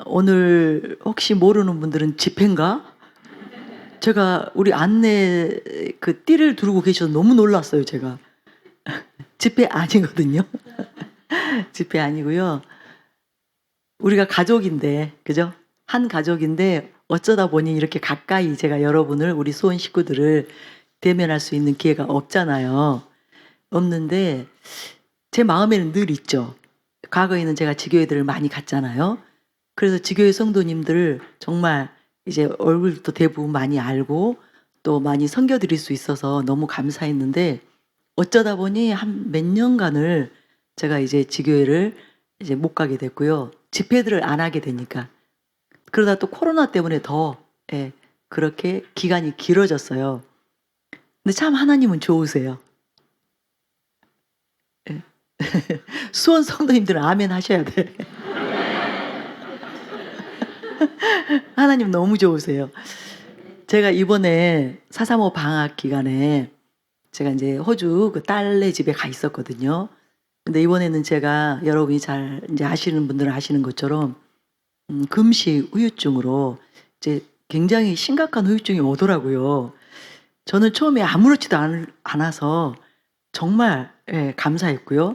오늘 혹시 모르는 분들은 집회인가? 제가 우리 안내 그 띠를 두르고 계셔서 너무 놀랐어요, 제가. 집회 아니거든요. 집회 아니고요. 우리가 가족인데, 그죠? 한 가족인데 어쩌다 보니 이렇게 가까이 제가 여러분을, 우리 수원 식구들을 대면할 수 있는 기회가 없잖아요. 없는데 제 마음에는 늘 있죠. 과거에는 제가 지교회들을 많이 갔잖아요. 그래서 지교회 성도님들 정말 이제 얼굴도 대부분 많이 알고 또 많이 섬겨드릴 수 있어서 너무 감사했는데, 어쩌다 보니 한 몇 년간을 제가 이제 지교회를 이제 못 가게 됐고요. 집회들을 안 하게 되니까. 그러다 또 코로나 때문에 더, 예, 그렇게 기간이 길어졌어요. 근데 참 하나님은 좋으세요. 예. 수원 성도님들은 아멘 하셔야 돼. 하나님 너무 좋으세요. 제가 이번에 4.35 방학 기간에 제가 이제 호주 그 딸네 집에 가 있었거든요. 근데 이번에는 제가, 여러분이 잘 이제 아시는 분들은 아시는 것처럼 금식 후유증으로 이제 굉장히 심각한 후유증이 오더라고요. 저는 처음에 아무렇지도 않아서 정말, 예, 감사했고요.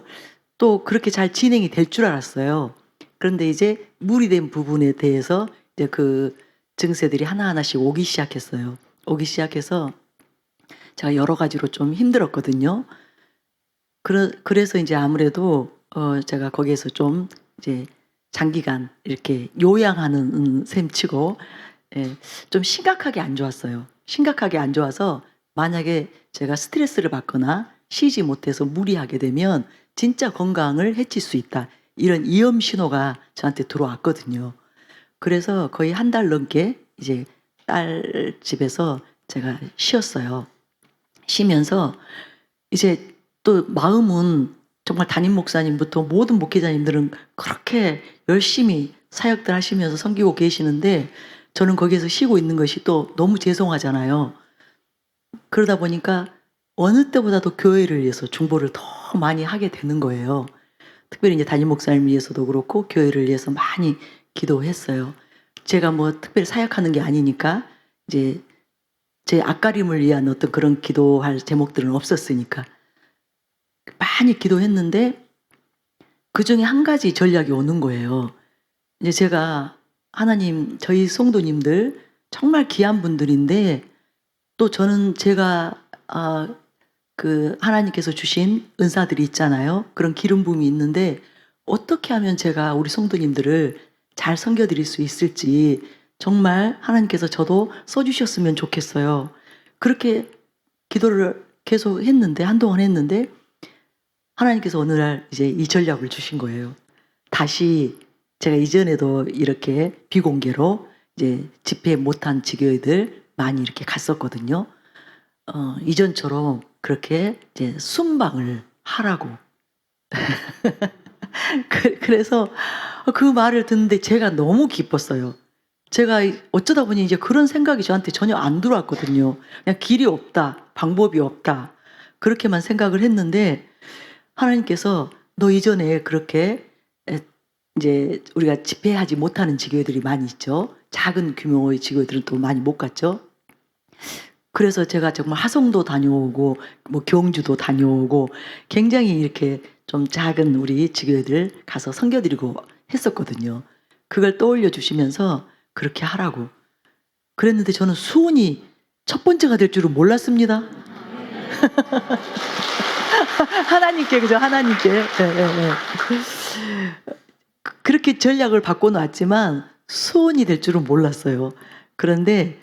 또 그렇게 잘 진행이 될 줄 알았어요. 그런데 이제 무리된 부분에 대해서 이제 그 증세들이 하나하나씩 오기 시작했어요. 오기 시작해서 제가 여러 가지로 좀 힘들었거든요. 그래서 이제 아무래도 제가 거기에서 좀 이제 장기간 이렇게 요양하는 셈치고, 예, 좀 심각하게 안 좋았어요. 심각하게 안 좋아서 만약에 제가 스트레스를 받거나 쉬지 못해서 무리하게 되면 진짜 건강을 해칠 수 있다, 이런 위험 신호가 저한테 들어왔거든요. 그래서 거의 한 달 넘게 이제 딸 집에서 제가 쉬었어요. 쉬면서 이제 또 마음은, 정말 담임 목사님부터 모든 목회자님들은 그렇게 열심히 사역들 하시면서 섬기고 계시는데 저는 거기에서 쉬고 있는 것이 또 너무 죄송하잖아요. 그러다 보니까 어느 때보다도 교회를 위해서 중보를 더 많이 하게 되는 거예요. 특별히 이제 담임 목사님 위해서도 그렇고 교회를 위해서 많이 기도했어요. 제가 뭐 특별히 사역하는 게 아니니까 이제 제 앞가림을 위한 어떤 그런 기도할 제목들은 없었으니까 많이 기도했는데 그중에 한 가지 전략이 오는 거예요. 이제 제가, 하나님, 저희 성도님들 정말 귀한 분들인데 또 저는 제가 그 하나님께서 주신 은사들이 있잖아요. 그런 기름 부음이 있는데 어떻게 하면 제가 우리 성도님들을 잘 섬겨드릴 수 있을지 정말 하나님께서 저도 써주셨으면 좋겠어요. 그렇게 기도를 계속 했는데, 한동안 했는데 하나님께서 어느 날 이제 이 전략을 주신 거예요. 다시, 제가 이전에도 이렇게 비공개로 이제 집회 못한 지교회들 많이 이렇게 갔었거든요. 이전처럼 그렇게 이제 순방을 하라고. 그래서 그 말을 듣는데 제가 너무 기뻤어요. 제가 어쩌다 보니 이제 그런 생각이 저한테 전혀 안 들어왔거든요. 그냥 길이 없다, 방법이 없다, 그렇게만 생각을 했는데 하나님께서 너 이전에 그렇게 이제 우리가 집회하지 못하는 지교회들이 많이 있죠. 작은 규모의 지교회들은 또 많이 못 갔죠. 그래서 제가 정말 하성도 다녀오고 뭐 경주도 다녀오고 굉장히 이렇게 좀 작은 우리 지교회들 가서 섬겨드리고 했었거든요. 그걸 떠올려 주시면서 그렇게 하라고 그랬는데 저는 수훈이 첫 번째가 될 줄은 몰랐습니다. 하나님께, 그죠? 하나님께. 예, 예, 예. 그렇게 전략을 바꿔놨지만 수원이 될 줄은 몰랐어요. 그런데,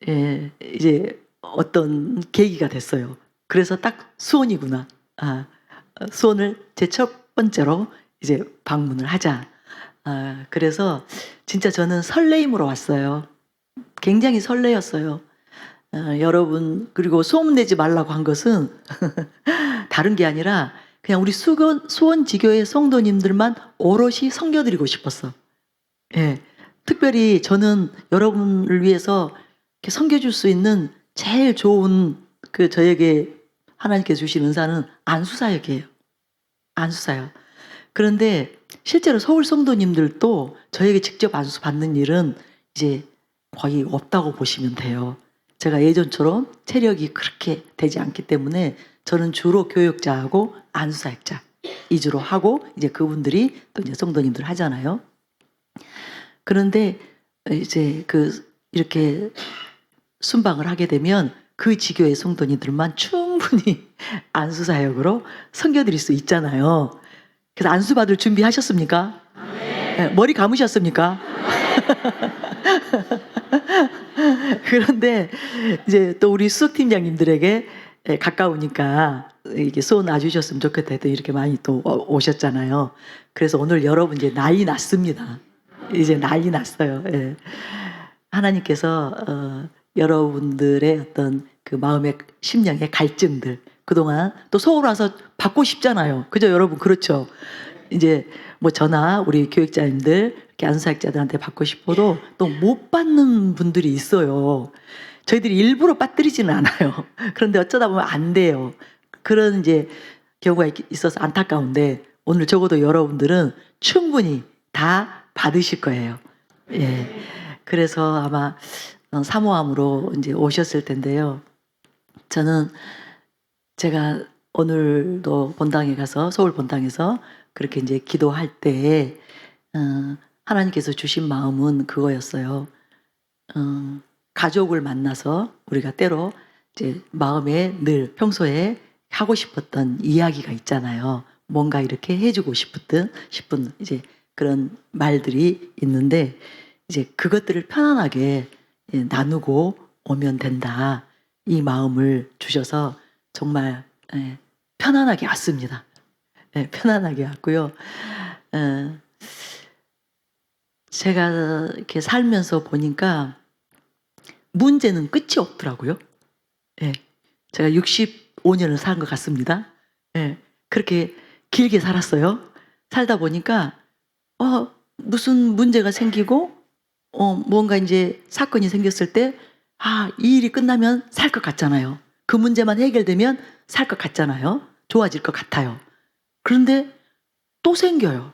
예, 이제 어떤 계기가 됐어요. 그래서 딱 수원이구나. 수원을 제 첫 번째로 이제 방문을 하자. 그래서 진짜 저는 설레임으로 왔어요. 굉장히 설레었어요. 여러분, 그리고 소문내지 말라고 한 것은 다른 게 아니라 그냥 우리 수원 지교회 성도님들만 오롯이 섬겨드리고 싶었어. 예. 특별히 저는 여러분을 위해서 이렇게 섬겨줄 수 있는 제일 좋은 그 저에게 하나님께서 주신 은사는 안수사역이에요. 안수사역. 그런데 실제로 서울 성도님들도 저에게 직접 안수 받는 일은 이제 거의 없다고 보시면 돼요. 제가 예전처럼 체력이 그렇게 되지 않기 때문에 저는 주로 교역자하고 안수사역자 위주로 하고 이제 그분들이 또 이제 성도님들 하잖아요. 그런데 이제 이렇게 순방을 하게 되면 그 지교의 성도님들만 충분히 안수사역으로 섬겨드릴 수 있잖아요. 그래서 안수 받을 준비하셨습니까? 네, 머리 감으셨습니까? 그런데 이제 또 우리 수석팀장님들에게 가까우니까 이게 소원 놔주셨으면 좋겠다 해도 이렇게 많이 또 오셨잖아요. 그래서 오늘 여러분 이제 난리 났습니다. 이제 난리 났어요. 예. 하나님께서 여러분들의 어떤 그 마음의 심령의 갈증들 그동안 또 서울 와서 받고 싶잖아요. 그죠 여러분? 그렇죠. 이제 뭐 저나 우리 교육자님들 이렇게 안수사역자들한테 받고 싶어도 또 못 받는 분들이 있어요. 저희들이 일부러 빠뜨리지는 않아요. 그런데 어쩌다 보면 안 돼요. 그런 이제 경우가 있어서 안타까운데 오늘 적어도 여러분들은 충분히 다 받으실 거예요. 예. 그래서 아마 사모함으로 이제 오셨을 텐데요. 저는 제가 오늘도 본당에 가서 서울 본당에서 그렇게 이제 기도할 때 하나님께서 주신 마음은 그거였어요. 가족을 만나서 우리가 때로 이제 마음에 늘 평소에 하고 싶었던 이야기가 있잖아요. 뭔가 이렇게 해주고 싶은 이제 그런 말들이 있는데 이제 그것들을 편안하게 나누고 오면 된다. 이 마음을 주셔서 정말 편안하게 왔습니다. 편안하게 왔고요. 제가 이렇게 살면서 보니까 문제는 끝이 없더라고요. 제가 65년을 산 것 같습니다. 그렇게 길게 살았어요. 살다 보니까 무슨 문제가 생기고 뭔가 이제 사건이 생겼을 때 이 일이 끝나면 살 것 같잖아요. 그 문제만 해결되면 살 것 같잖아요. 좋아질 것 같아요. 그런데 또 생겨요.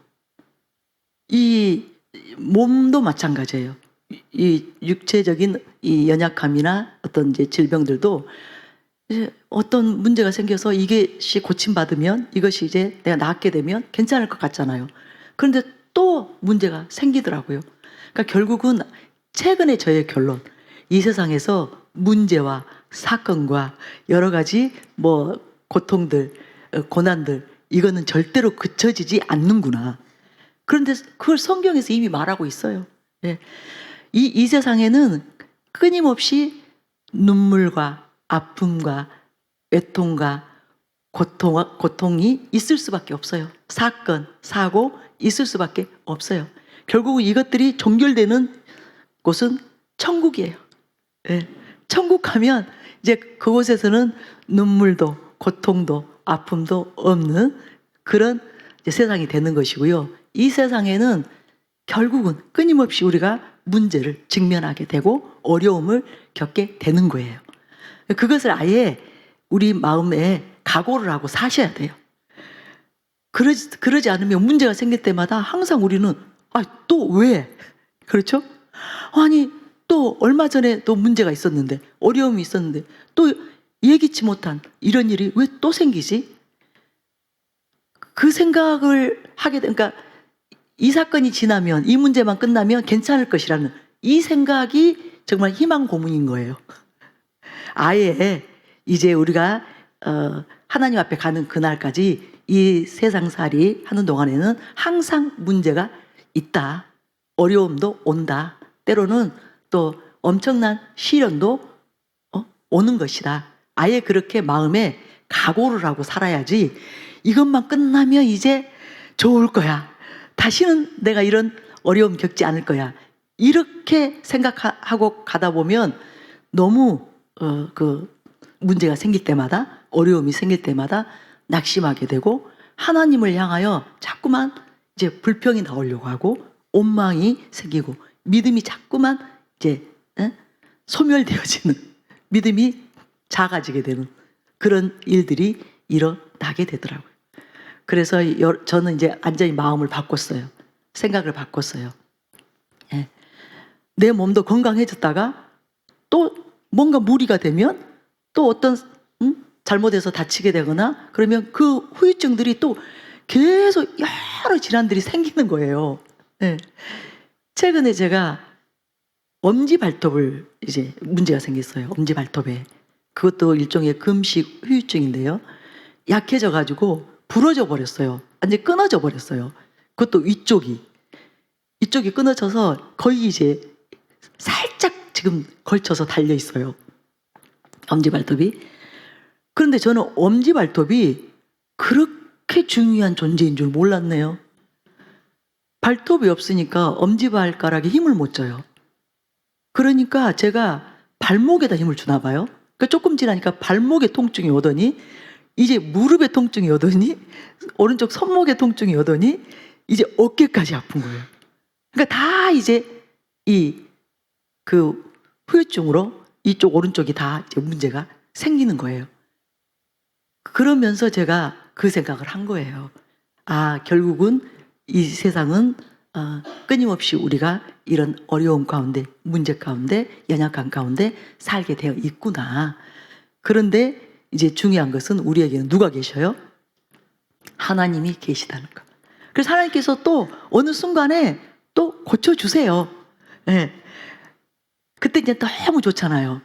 이 몸도 마찬가지예요. 이 육체적인 이 연약함이나 어떤 이제 질병들도 이제 어떤 문제가 생겨서 이것이 고침받으면 이것이 이제 내가 낫게 되면 괜찮을 것 같잖아요. 그런데 또 문제가 생기더라고요. 그러니까 결국은 최근에 저의 결론, 이 세상에서 문제와 사건과 여러 가지 뭐 고통들, 고난들 이거는 절대로 그쳐지지 않는구나. 그런데 그걸 성경에서 이미 말하고 있어요. 이 세상에는 끊임없이 눈물과 아픔과 외통과 고통이 있을 수밖에 없어요. 사건, 사고 있을 수밖에 없어요. 결국은 이것들이 종결되는 곳은 천국이에요. 천국 가면 이제 그곳에서는 눈물도 고통도 아픔도 없는 그런 이제 세상이 되는 것이고요. 이 세상에는 결국은 끊임없이 우리가 문제를 직면하게 되고 어려움을 겪게 되는 거예요. 그것을 아예 우리 마음에 각오를 하고 사셔야 돼요. 그러지 않으면 문제가 생길 때마다 항상 우리는 또 왜? 그렇죠? 아니 또 얼마 전에 또 문제가 있었는데 어려움이 있었는데 또 예기치 못한 이런 일이 왜 또 생기지? 그 생각을 하게 되니까 이 사건이 지나면 이 문제만 끝나면 괜찮을 것이라는 이 생각이 정말 희망 고문인 거예요. 아예 이제 우리가 하나님 앞에 가는 그날까지 이 세상살이 하는 동안에는 항상 문제가 있다. 어려움도 온다. 때로는 또 엄청난 시련도 오는 것이다. 아예 그렇게 마음에 각오를 하고 살아야지 이것만 끝나면 이제 좋을 거야. 다시는 내가 이런 어려움 겪지 않을 거야. 이렇게 생각하고 가다 보면 너무 그 문제가 생길 때마다 어려움이 생길 때마다 낙심하게 되고 하나님을 향하여 자꾸만 이제 불평이 나오려고 하고 원망이 생기고 믿음이 자꾸만 이제 소멸되어지는 믿음이 작아지게 되는 그런 일들이 일어나게 되더라고요. 그래서 저는 이제 완전히 마음을 바꿨어요. 생각을 바꿨어요. 예. 내 몸도 건강해졌다가 또 뭔가 무리가 되면 또 어떤 잘못해서 다치게 되거나 그러면 그 후유증들이 또 계속 여러 질환들이 생기는 거예요. 예. 최근에 제가 엄지발톱을 이제 문제가 생겼어요. 엄지발톱에. 그것도 일종의 금식 후유증인데요. 약해져 가지고 부러져 버렸어요. 완전히 끊어져 버렸어요. 그것도 이쪽이 끊어져서 거의 이제 살짝 지금 걸쳐서 달려 있어요. 엄지발톱이. 그런데 저는 엄지발톱이 그렇게 중요한 존재인 줄 몰랐네요. 발톱이 없으니까 엄지발가락에 힘을 못 줘요. 그러니까 제가 발목에다 힘을 주나 봐요. 그러니까 조금 지나니까 발목에 통증이 오더니 이제 무릎에 통증이 오더니 오른쪽 손목에 통증이 오더니 이제 어깨까지 아픈 거예요. 그러니까 다 이제 그 후유증으로 이쪽 오른쪽이 다 이제 문제가 생기는 거예요. 그러면서 제가 그 생각을 한 거예요. 아, 결국은 이 세상은 끊임없이 우리가 이런 어려움 가운데, 문제 가운데, 연약함 가운데 살게 되어 있구나. 그런데 이제 중요한 것은 우리에게는 누가 계셔요? 하나님이 계시다는 거. 그래서 하나님께서 또 어느 순간에 또 고쳐주세요. 네. 그때 이제 너무 좋잖아요.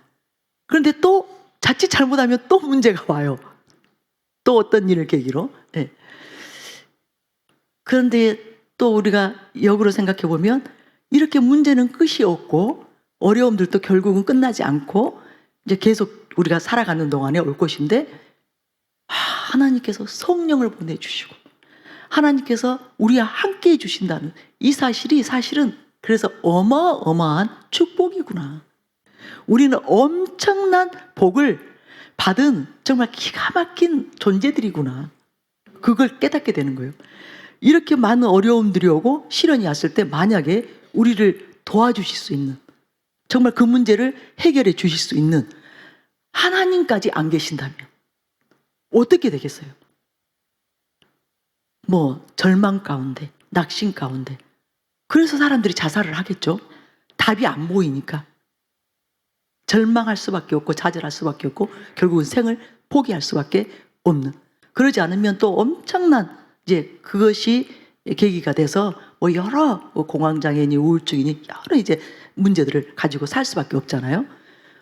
그런데 또 자칫 잘못하면 또 문제가 와요. 또 어떤 일을 계기로. 네. 그런데 또 우리가 역으로 생각해 보면 이렇게 문제는 끝이 없고 어려움들도 결국은 끝나지 않고 이제 계속 우리가 살아가는 동안에 올 것인데 하나님께서 성령을 보내주시고 하나님께서 우리와 함께 해주신다는 이 사실이 사실은 그래서 어마어마한 축복이구나. 우리는 엄청난 복을 받은 정말 기가 막힌 존재들이구나. 그걸 깨닫게 되는 거예요. 이렇게 많은 어려움들이 오고 시련이 왔을 때 만약에 우리를 도와주실 수 있는 정말 그 문제를 해결해 주실 수 있는 하나님까지 안 계신다면 어떻게 되겠어요? 뭐 절망 가운데, 낙심 가운데. 그래서 사람들이 자살을 하겠죠. 답이 안 보이니까. 절망할 수밖에 없고 좌절할 수밖에 없고 결국은 생을 포기할 수밖에 없는. 그러지 않으면 또 엄청난 이제 그것이 계기가 돼서 뭐 여러 공황장애니 우울증이니 여러 이제 문제들을 가지고 살 수밖에 없잖아요.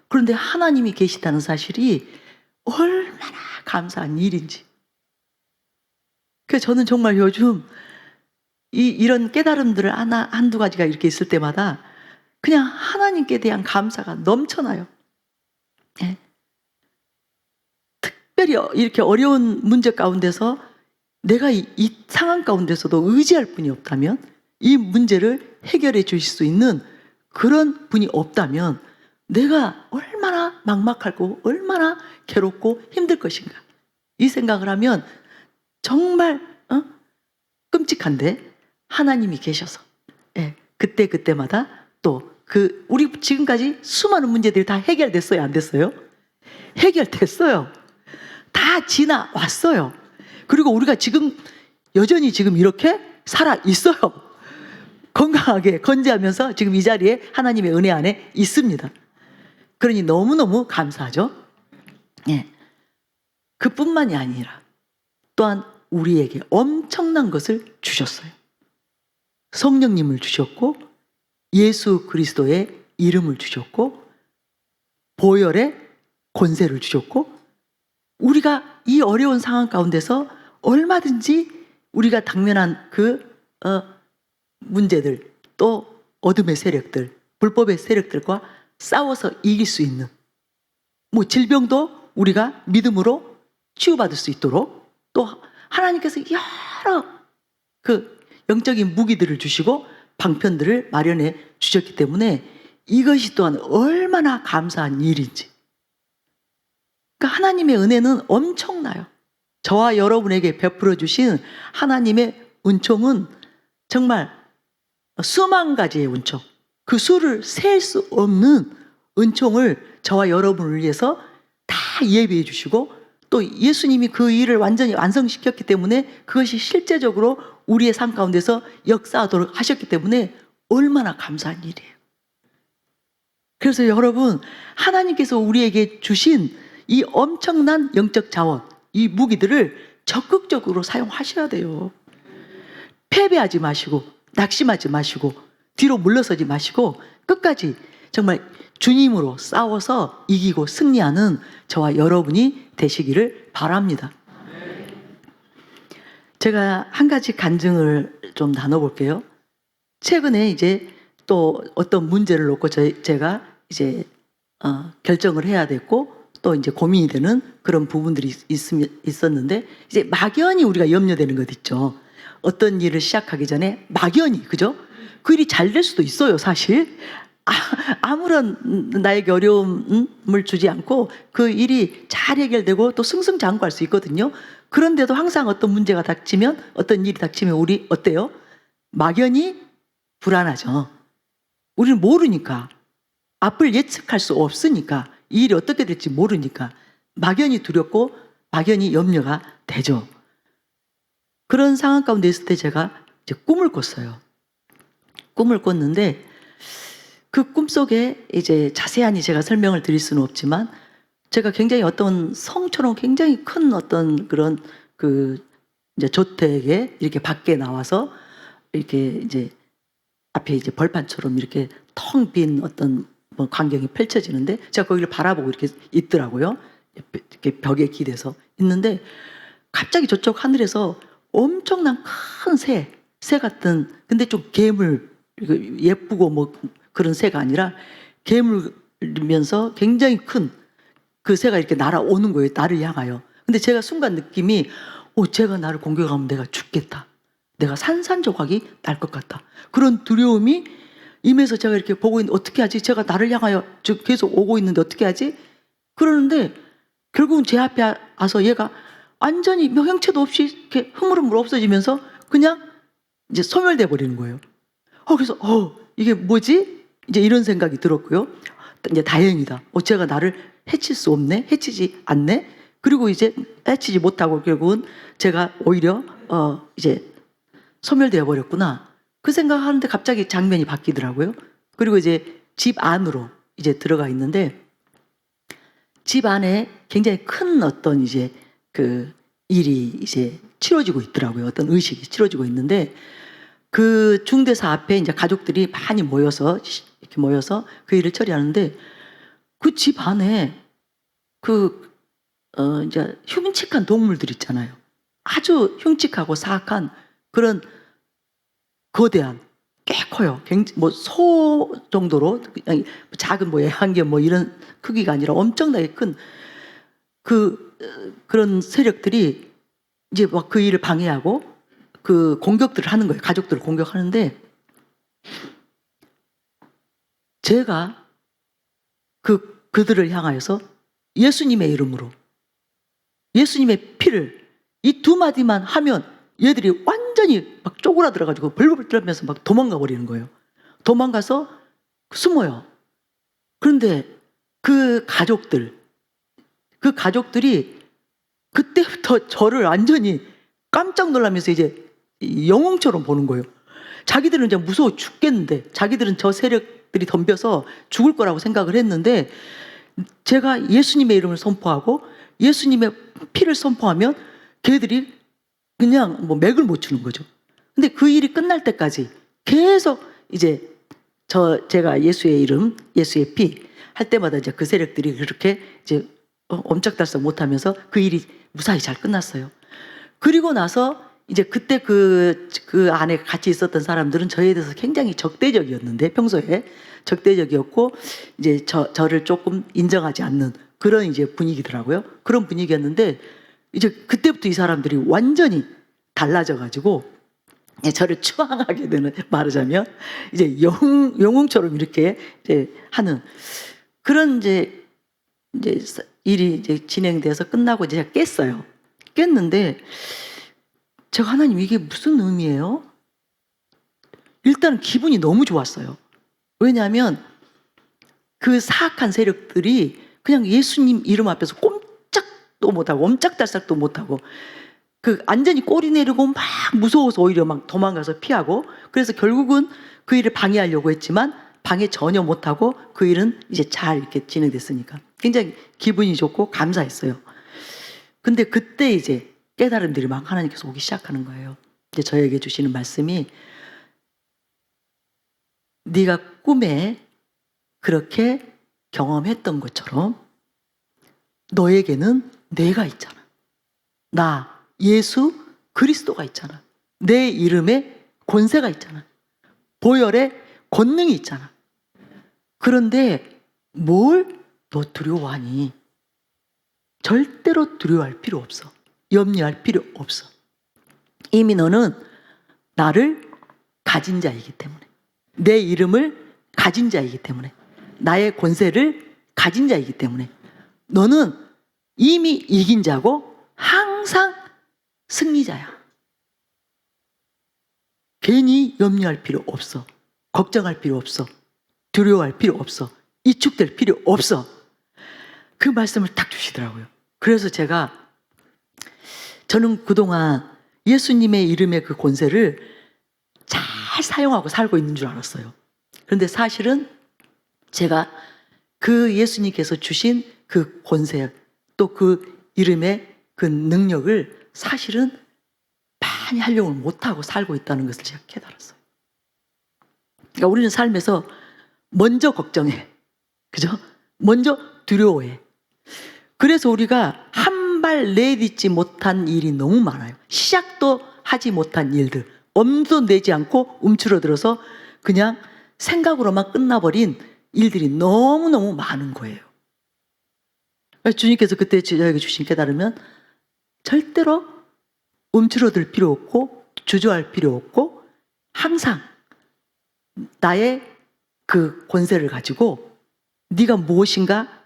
그런데 하나님이 계시다는 사실이 얼마나 감사한 일인지. 그래서 저는 정말 요즘 이런 깨달음들을 한두 가지가 이렇게 있을 때마다 그냥 하나님께 대한 감사가 넘쳐나요. 네. 특별히 이렇게 어려운 문제 가운데서 내가 이 상황 가운데서도 의지할 분이 없다면 이 문제를 해결해 주실 수 있는 그런 분이 없다면 내가 얼마나 막막하고 얼마나 괴롭고 힘들 것인가. 이 생각을 하면 정말 끔찍한데 하나님이 계셔서 그때마다 또 우리 지금까지 수많은 문제들이 다 해결됐어요? 안 됐어요? 해결됐어요. 다 지나왔어요. 그리고 우리가 지금 여전히 지금 이렇게 살아 있어요. 건강하게 건재하면서 지금 이 자리에 하나님의 은혜 안에 있습니다. 그러니 너무너무 감사하죠. 예. 그뿐만이 아니라 또한 우리에게 엄청난 것을 주셨어요. 성령님을 주셨고 예수 그리스도의 이름을 주셨고 보혈의 권세를 주셨고 우리가 이 어려운 상황 가운데서 얼마든지 우리가 당면한 문제들 또 어둠의 세력들 불법의 세력들과 싸워서 이길 수 있는 뭐 질병도 우리가 믿음으로 치유받을 수 있도록 또 하나님께서 여러 영적인 무기들을 주시고 방편들을 마련해 주셨기 때문에 이것이 또한 얼마나 감사한 일인지. 그러니까 하나님의 은혜는 엄청나요. 저와 여러분에게 베풀어 주신 하나님의 은총은 정말 수만 가지의 은총, 그 수를 셀 수 없는 은총을 저와 여러분을 위해서 다 예비해 주시고 또 예수님이 그 일을 완전히 완성시켰기 때문에 그것이 실제적으로 우리의 삶 가운데서 역사하도록 하셨기 때문에 얼마나 감사한 일이에요. 그래서 여러분, 하나님께서 우리에게 주신 이 엄청난 영적 자원, 이 무기들을 적극적으로 사용하셔야 돼요. 패배하지 마시고, 낙심하지 마시고, 뒤로 물러서지 마시고, 끝까지 정말 주님으로 싸워서 이기고 승리하는 저와 여러분이 되시기를 바랍니다. 제가 한 가지 간증을 좀 나눠볼게요. 최근에 이제 또 어떤 문제를 놓고 제가 이제 결정을 해야 됐고, 또 이제 고민이 되는 그런 부분들이 있었는데, 이제 막연히 우리가 염려되는 것 있죠. 어떤 일을 시작하기 전에 막연히, 그죠? 그 일이 잘 될 수도 있어요, 사실. 아무런 나에게 어려움을 주지 않고 그 일이 잘 해결되고 또 승승장구할 수 있거든요. 그런데도 항상 어떤 문제가 닥치면, 어떤 일이 닥치면 우리 어때요? 막연히 불안하죠. 우리는 모르니까, 앞을 예측할 수 없으니까, 이 일이 어떻게 될지 모르니까 막연히 두렵고 막연히 염려가 되죠. 그런 상황 가운데 있을 때 제가 이제 꿈을 꿨어요. 꿈을 꿨는데 그 꿈속에 이제 자세하니 제가 설명을 드릴 수는 없지만, 제가 굉장히 어떤 성처럼 굉장히 큰 어떤 그런 그 이제 저택에 이렇게 밖에 나와서 이렇게 이제 앞에 이제 벌판처럼 이렇게 텅 빈 어떤 뭐 광경이 펼쳐지는데, 제가 거기를 바라보고 이렇게 있더라고요. 이렇게 벽에 기대서 있는데, 갑자기 저쪽 하늘에서 엄청난 큰 새 같은, 근데 좀 괴물, 예쁘고 뭐 그런 새가 아니라 괴물이면서 굉장히 큰 그 새가 이렇게 날아오는 거예요. 나를 향하여. 근데 제가 순간 느낌이, 쟤가 나를 공격하면 내가 죽겠다. 내가 산산조각이 날 것 같다. 그런 두려움이 임해서 제가 이렇게 보고 있는데, 어떻게 하지? 제가 나를 향하여 계속 오고 있는데 어떻게 하지? 그러는데 결국은 제 앞에 와서 얘가 완전히 형체도 없이 이렇게 흐물흐물 없어지면서 그냥 이제 소멸돼 버리는 거예요. 그래서 이게 뭐지? 이제 이런 생각이 들었고요. 이제 다행이다. 제가 나를 해칠 수 없네. 해치지 않네. 그리고 이제 해치지 못하고 결국은 제가 오히려 이제 소멸되어 버렸구나. 그 생각하는데 갑자기 장면이 바뀌더라고요. 그리고 이제 집 안으로 이제 들어가 있는데, 집 안에 굉장히 큰 어떤 이제 그 일이 이제 치러지고 있더라고요. 어떤 의식이 치러지고 있는데, 그 중대사 앞에 이제 가족들이 많이 모여서 이렇게 모여서 그 일을 처리하는데, 그 집 안에 이제 흉측한 동물들 있잖아요. 아주 흉측하고 사악한 그런 거대한, 꽤 커요. 뭐 소 정도로, 작은 뭐 애완견 뭐 이런 크기가 아니라 엄청나게 큰 그런 세력들이 이제 막 그 일을 방해하고 그 공격들을 하는 거예요. 가족들을 공격하는데, 제가 그들을 향하여서 예수님의 이름으로, 예수님의 피를 이 두 마디만 하면 얘들이 완전히 막 쪼그라들어가지고 벌벌 떨면서 막 도망가 버리는 거예요. 도망가서 숨어요. 그런데 그 가족들이 그때부터 저를 완전히 깜짝 놀라면서 이제 영웅처럼 보는 거예요. 자기들은 이제 무서워 죽겠는데, 자기들은 저 세력들이 덤벼서 죽을 거라고 생각을 했는데, 제가 예수님의 이름을 선포하고 예수님의 피를 선포하면 걔들이 그냥 뭐 맥을 못 추는 거죠. 근데 그 일이 끝날 때까지 계속 이제 제가 예수의 이름, 예수의 피 할 때마다 이제 그 세력들이 그렇게 이제 엄짝달싹 못하면서 그 일이 무사히 잘 끝났어요. 그리고 나서 이제 그때 그 안에 같이 있었던 사람들은 저에 대해서 굉장히 적대적이었는데, 평소에 적대적이었고 이제 저를 조금 인정하지 않는 그런 이제 분위기더라고요. 그런 분위기였는데, 이제 그때부터 이 사람들이 완전히 달라져가지고 저를 추앙하게 되는, 말하자면 이제 영웅처럼 이렇게 이제 하는 그런 이제 일이 이제 진행돼서 끝나고 이제 제가 깼어요. 깼는데 제가, 하나님 이게 무슨 의미예요? 일단 기분이 너무 좋았어요. 왜냐하면 그 사악한 세력들이 그냥 예수님 이름 앞에서 꼼짝 또 못하고 옴짝달싹도 못하고 그 완전히 꼬리 내리고 막 무서워서 오히려 막 도망가서 피하고 그래서 결국은 그 일을 방해하려고 했지만 방해 전혀 못하고 그 일은 이제 잘 이렇게 진행됐으니까 굉장히 기분이 좋고 감사했어요. 근데 그때 이제 깨달음들이 막 하나님께서 오기 시작하는 거예요. 이제 저에게 주시는 말씀이 네가 꿈에 그렇게 경험했던 것처럼 너에게는 내가 있잖아. 나 예수 그리스도가 있잖아. 내 이름에 권세가 있잖아. 보혈에 권능이 있잖아. 그런데 뭘 너 두려워하니? 절대로 두려워할 필요 없어. 염려할 필요 없어. 이미 너는 나를 가진 자이기 때문에, 내 이름을 가진 자이기 때문에, 나의 권세를 가진 자이기 때문에 너는 이미 이긴 자고 항상 승리자야. 괜히 염려할 필요 없어. 걱정할 필요 없어. 두려워할 필요 없어. 위축될 필요 없어. 그 말씀을 딱 주시더라고요. 그래서 저는 그동안 예수님의 이름의 그 권세를 잘 사용하고 살고 있는 줄 알았어요. 그런데 사실은 제가 그 예수님께서 주신 그 권세 또 그 이름의 그 능력을 사실은 많이 활용을 못하고 살고 있다는 것을 제가 깨달았어요. 그러니까 우리는 삶에서 먼저 걱정해. 그죠? 먼저 두려워해. 그래서 우리가 한 발 내딛지 못한 일이 너무 많아요. 시작도 하지 못한 일들. 엄두도 내지 않고 움츠러들어서 그냥 생각으로만 끝나버린 일들이 너무너무 많은 거예요. 주님께서 그때 저에게 주신 깨달으면 절대로 움츠러들 필요 없고 주저할 필요 없고 항상 나의 그 권세를 가지고 네가 무엇인가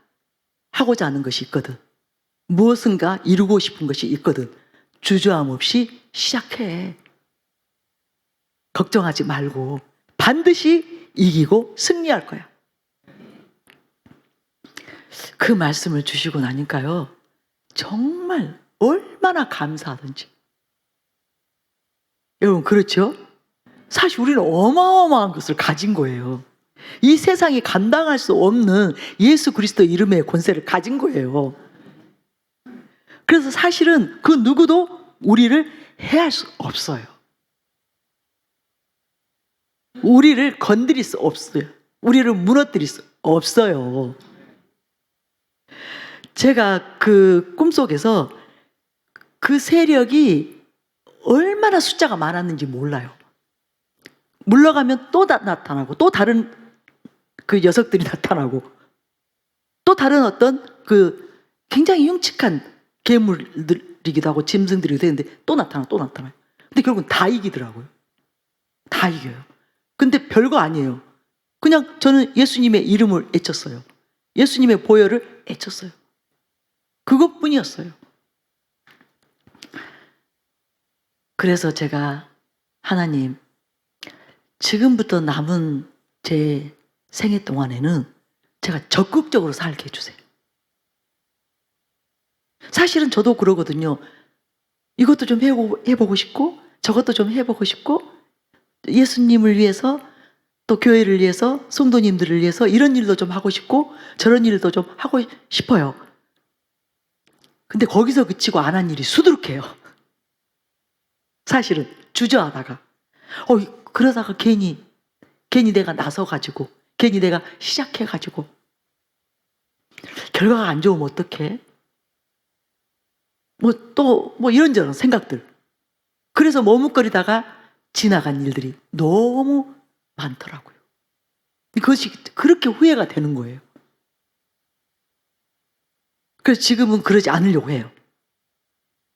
하고자 하는 것이 있거든. 무엇인가 이루고 싶은 것이 있거든. 주저함 없이 시작해. 걱정하지 말고 반드시 이기고 승리할 거야. 그 말씀을 주시고 나니까요. 정말 얼마나 감사하던지. 여러분 그렇죠? 사실 우리는 어마어마한 것을 가진 거예요. 이 세상이 감당할 수 없는 예수 그리스도 이름의 권세를 가진 거예요. 그래서 사실은 그 누구도 우리를 해할 수 없어요. 우리를 건드릴 수 없어요. 우리를 무너뜨릴 수 없어요. 제가 그 꿈속에서 그 세력이 얼마나 숫자가 많았는지 몰라요. 물러가면 또 나타나고 또 다른 그 녀석들이 나타나고 또 다른 어떤 그 굉장히 흉측한 괴물들이기도 하고 짐승들이기도 했는데 또 나타나요. 근데 결국은 다 이기더라고요. 다 이겨요. 근데 별거 아니에요. 그냥 저는 예수님의 이름을 외쳤어요. 예수님의 보혈을 외쳤어요. 그것뿐이었어요. 그래서 제가 하나님 지금부터 남은 제 생애 동안에는 제가 적극적으로 살게 해주세요. 사실은 저도 그러거든요. 이것도 좀 해보고 싶고 저것도 좀 해보고 싶고 예수님을 위해서 또 교회를 위해서 성도님들을 위해서 이런 일도 좀 하고 싶고 저런 일도 좀 하고 싶어요. 근데 거기서 그치고 안 한 일이 수두룩해요. 사실은 주저하다가 그러다가 괜히 내가 나서가지고 괜히 내가 시작해가지고 결과가 안 좋으면 어떡해? 이런저런 생각들. 그래서 머뭇거리다가 지나간 일들이 너무 많더라고요. 그것이 그렇게 후회가 되는 거예요. 그래서 지금은 그러지 않으려고 해요.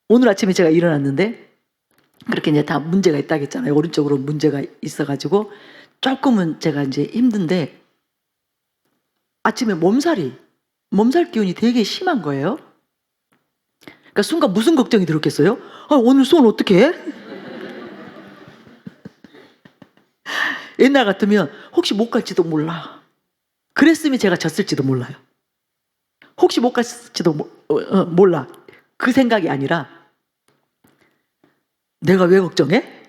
오늘 아침에 제가 일어났는데 그렇게 이제 다 문제가 있다고 했잖아요. 오른쪽으로 문제가 있어가지고 조금은 제가 이제 힘든데 아침에 몸살 기운이 되게 심한 거예요. 그러니까 순간 무슨 걱정이 들었겠어요? 오늘 손 어떻게 해? 옛날 같으면 혹시 못 갈지도 몰라. 그랬으면 제가 졌을지도 몰라요. 혹시 못 갔을지도 몰라. 그 생각이 아니라 내가 왜 걱정해?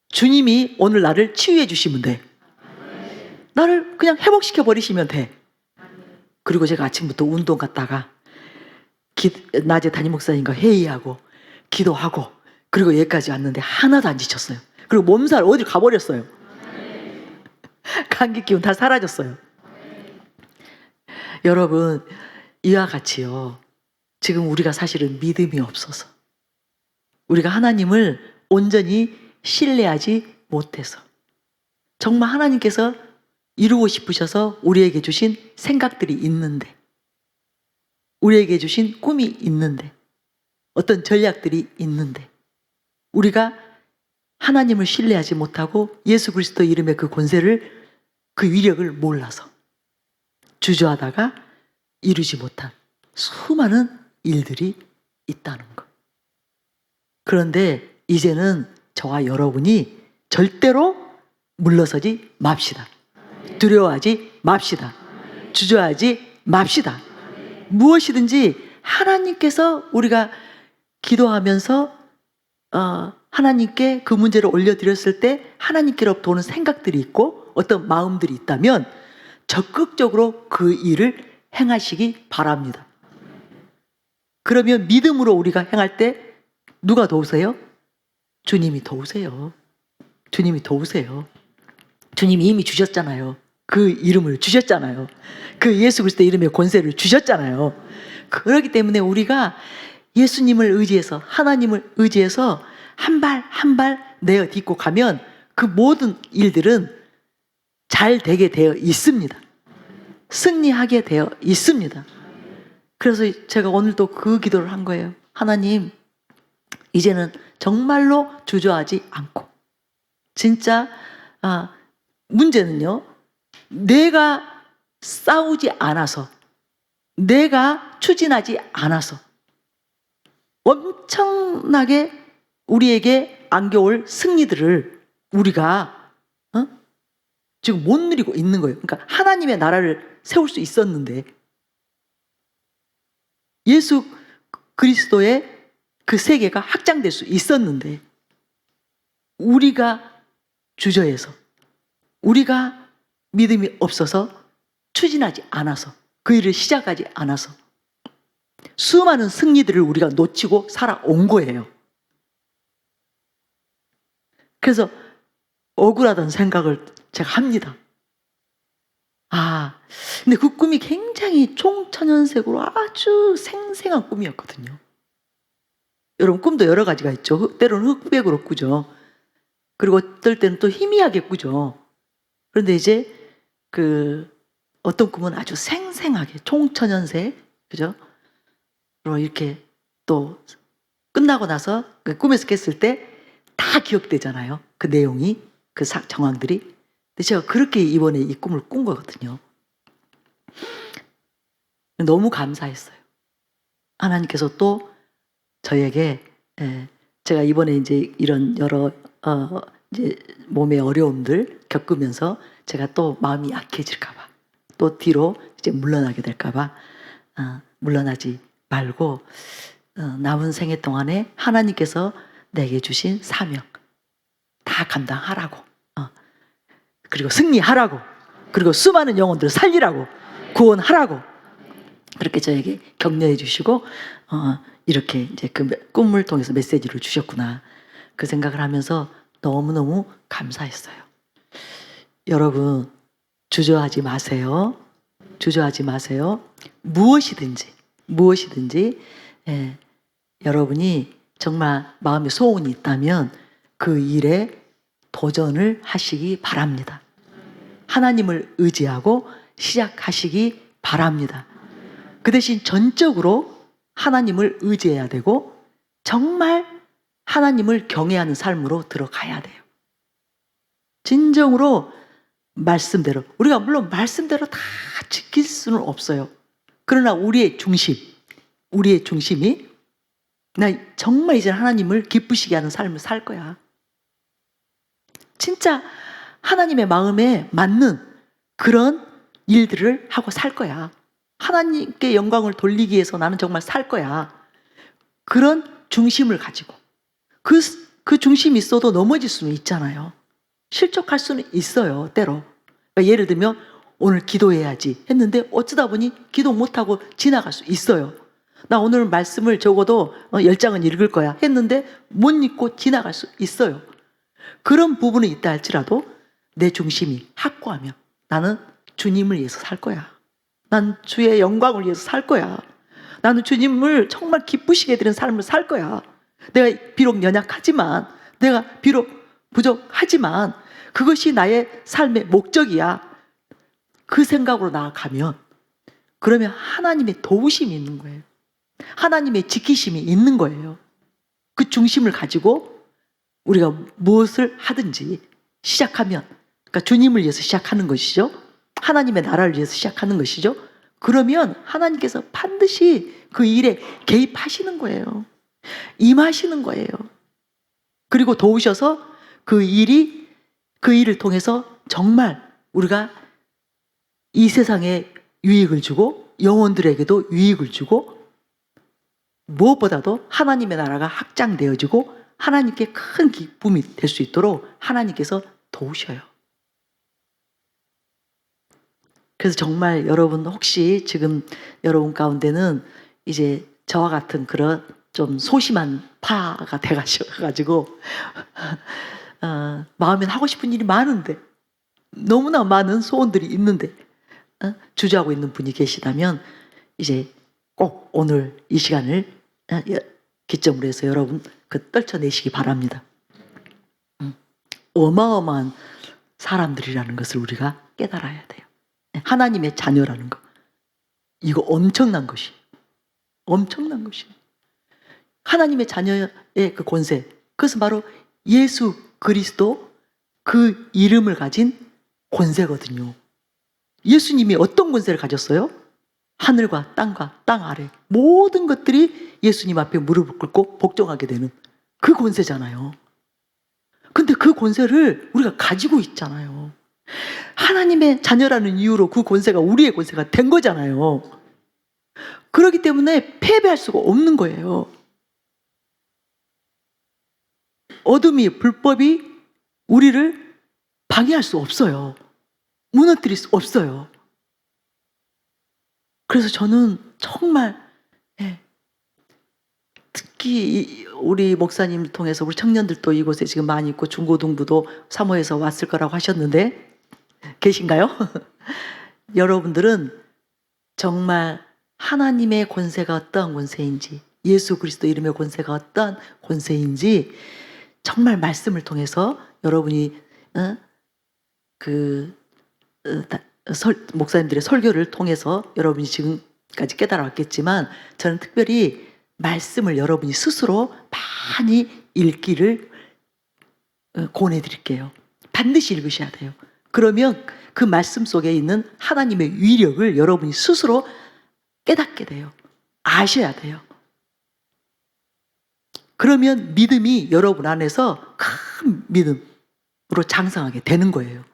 주님이 오늘 나를 치유해 주시면 돼. 나를 그냥 회복시켜 버리시면 돼. 그리고 제가 아침부터 운동 갔다가 낮에 담임 목사님과 회의하고 기도하고 그리고 여기까지 왔는데 하나도 안 지쳤어요. 그리고 몸살 어딜 가버렸어요. 감기 기운 다 사라졌어요. 여러분, 이와 같이요, 지금 우리가 사실은 믿음이 없어서, 우리가 하나님을 온전히 신뢰하지 못해서, 정말 하나님께서 이루고 싶으셔서 우리에게 주신 생각들이 있는데, 우리에게 주신 꿈이 있는데, 어떤 전략들이 있는데, 우리가 하나님을 신뢰하지 못하고 예수 그리스도 이름의 그 권세를, 그 위력을 몰라서 주저하다가 이루지 못한 수많은 일들이 있다는 것. 그런데 이제는 저와 여러분이 절대로 물러서지 맙시다. 두려워하지 맙시다. 주저하지 맙시다. 무엇이든지 하나님께서 우리가 기도하면서 하나님께 그 문제를 올려드렸을 때 하나님께로부터 오는 생각들이 있고 어떤 마음들이 있다면 적극적으로 그 일을 행하시기 바랍니다. 그러면 믿음으로 우리가 행할 때 누가 도우세요? 주님이 도우세요. 주님이 도우세요. 주님이 이미 주셨잖아요. 그 이름을 주셨잖아요. 그 예수 그리스도 이름의 권세를 주셨잖아요. 그렇기 때문에 우리가 예수님을 의지해서, 하나님을 의지해서 한 발 한 발 내어 딛고 가면 그 모든 일들은 잘 되게 되어 있습니다. 승리하게 되어 있습니다. 그래서 제가 오늘도 그 기도를 한 거예요. 하나님, 이제는 정말로 주저하지 않고, 진짜 문제는요, 내가 싸우지 않아서, 내가 추진하지 않아서 엄청나게 우리에게 안겨올 승리들을 우리가 지금 못 누리고 있는 거예요. 그러니까 하나님의 나라를 세울 수 있었는데, 예수 그리스도의 그 세계가 확장될 수 있었는데, 우리가 주저해서, 우리가 믿음이 없어서, 추진하지 않아서, 그 일을 시작하지 않아서 수많은 승리들을 우리가 놓치고 살아온 거예요. 그래서 억울하다는 생각을 제가 합니다. 근데 그 꿈이 굉장히 총천연색으로 아주 생생한 꿈이었거든요. 여러분, 꿈도 여러 가지가 있죠. 때로는 흑백으로 꾸죠. 그리고 어떨 때는 또 희미하게 꾸죠. 그런데 이제 어떤 꿈은 아주 생생하게 총천연색, 그죠? 그리고 이렇게 또 끝나고 나서 그 꿈에서 깼을 때 다 기억되잖아요. 그 내용이, 그 정황들이. 근데 제가 그렇게 이번에 이 꿈을 꾼 거거든요. 너무 감사했어요. 하나님께서 또 저에게, 제가 이번에 이제 이런 여러 이제 몸의 어려움들 겪으면서 제가 또 마음이 약해질까봐, 또 뒤로 이제 물러나게 될까봐 물러나지 말고 남은 생애 동안에 하나님께서 내게 주신 사명 다 감당하라고, 그리고 승리하라고, 그리고 수많은 영혼들을 살리라고, 구원하라고, 그렇게 저에게 격려해 주시고 이렇게 이제 그 꿈을 통해서 메시지를 주셨구나, 그 생각을 하면서 너무너무 감사했어요. 여러분, 주저하지 마세요. 주저하지 마세요. 무엇이든지 여러분이 정말 마음에 소원이 있다면 그 일에 도전을 하시기 바랍니다. 하나님을 의지하고 시작하시기 바랍니다. 그 대신 전적으로 하나님을 의지해야 되고 정말 하나님을 경외하는 삶으로 들어가야 돼요. 진정으로 말씀대로, 우리가 물론 말씀대로 다 지킬 수는 없어요. 그러나 우리의 중심이 나 정말 이제 하나님을 기쁘시게 하는 삶을 살 거야. 진짜 하나님의 마음에 맞는 그런 일들을 하고 살 거야. 하나님께 영광을 돌리기 위해서 나는 정말 살 거야. 그런 중심을 가지고 그 중심이 있어도 넘어질 수는 있잖아요. 실족할 수는 있어요, 때로. 그러니까 예를 들면 오늘 기도해야지 했는데 어쩌다 보니 기도 못하고 지나갈 수 있어요. 나 오늘 말씀을 적어도 10장은 읽을 거야 했는데 못 읽고 지나갈 수 있어요. 그런 부분이 있다 할지라도 내 중심이 확고하면 나는 주님을 위해서 살 거야. 난 주의 영광을 위해서 살 거야. 나는 주님을 정말 기쁘시게 드리는 삶을 살 거야. 내가 비록 연약하지만, 내가 비록 부족하지만 그것이 나의 삶의 목적이야. 그 생각으로 나아가면, 그러면 하나님의 도우심이 있는 거예요. 하나님의 지키심이 있는 거예요. 그 중심을 가지고 우리가 무엇을 하든지 시작하면, 그러니까 주님을 위해서 시작하는 것이죠. 하나님의 나라를 위해서 시작하는 것이죠. 그러면 하나님께서 반드시 그 일에 개입하시는 거예요. 임하시는 거예요. 그리고 도우셔서 그 일을 통해서 정말 우리가 이 세상에 유익을 주고 영혼들에게도 유익을 주고 무엇보다도 하나님의 나라가 확장되어지고 하나님께 큰 기쁨이 될 수 있도록 하나님께서 도우셔요. 그래서 정말 여러분, 혹시 지금 여러분 가운데는 이제 저와 같은 그런 좀 소심한 파가 돼가지고 마음엔 하고 싶은 일이 많은데, 너무나 많은 소원들이 있는데 주저하고 있는 분이 계시다면 이제 꼭 오늘 이 시간을 기점으로 해서 여러분 떨쳐내시기 바랍니다. 어마어마한 사람들이라는 것을 우리가 깨달아야 돼요. 하나님의 자녀라는 거, 이거 엄청난 것이, 엄청난 것이 하나님의 자녀의 그 권세, 그것은 바로 예수 그리스도 그 이름을 가진 권세거든요. 예수님이 어떤 권세를 가졌어요? 하늘과 땅과 땅 아래 모든 것들이 예수님 앞에 무릎을 꿇고 복종하게 되는 그 권세잖아요. 근데 그 권세를 우리가 가지고 있잖아요. 하나님의 자녀라는 이유로 그 권세가 우리의 권세가 된 거잖아요. 그렇기 때문에 패배할 수가 없는 거예요. 어둠이, 불법이 우리를 방해할 수 없어요. 무너뜨릴 수 없어요. 그래서 저는 정말 특히 우리 목사님 통해서 우리 청년들도 이곳에 지금 많이 있고 중고등부도 사모에서 왔을 거라고 하셨는데 계신가요? 여러분들은 정말 하나님의 권세가 어떠한 권세인지, 예수 그리스도 이름의 권세가 어떠한 권세인지 정말 말씀을 통해서 여러분이 목사님들의 설교를 통해서 여러분이 지금까지 깨달아왔겠지만, 저는 특별히 말씀을 여러분이 스스로 많이 읽기를 권해드릴게요. 반드시 읽으셔야 돼요. 그러면 그 말씀 속에 있는 하나님의 위력을 여러분이 스스로 깨닫게 돼요. 아셔야 돼요. 그러면 믿음이 여러분 안에서 큰 믿음으로 장성하게 되는 거예요.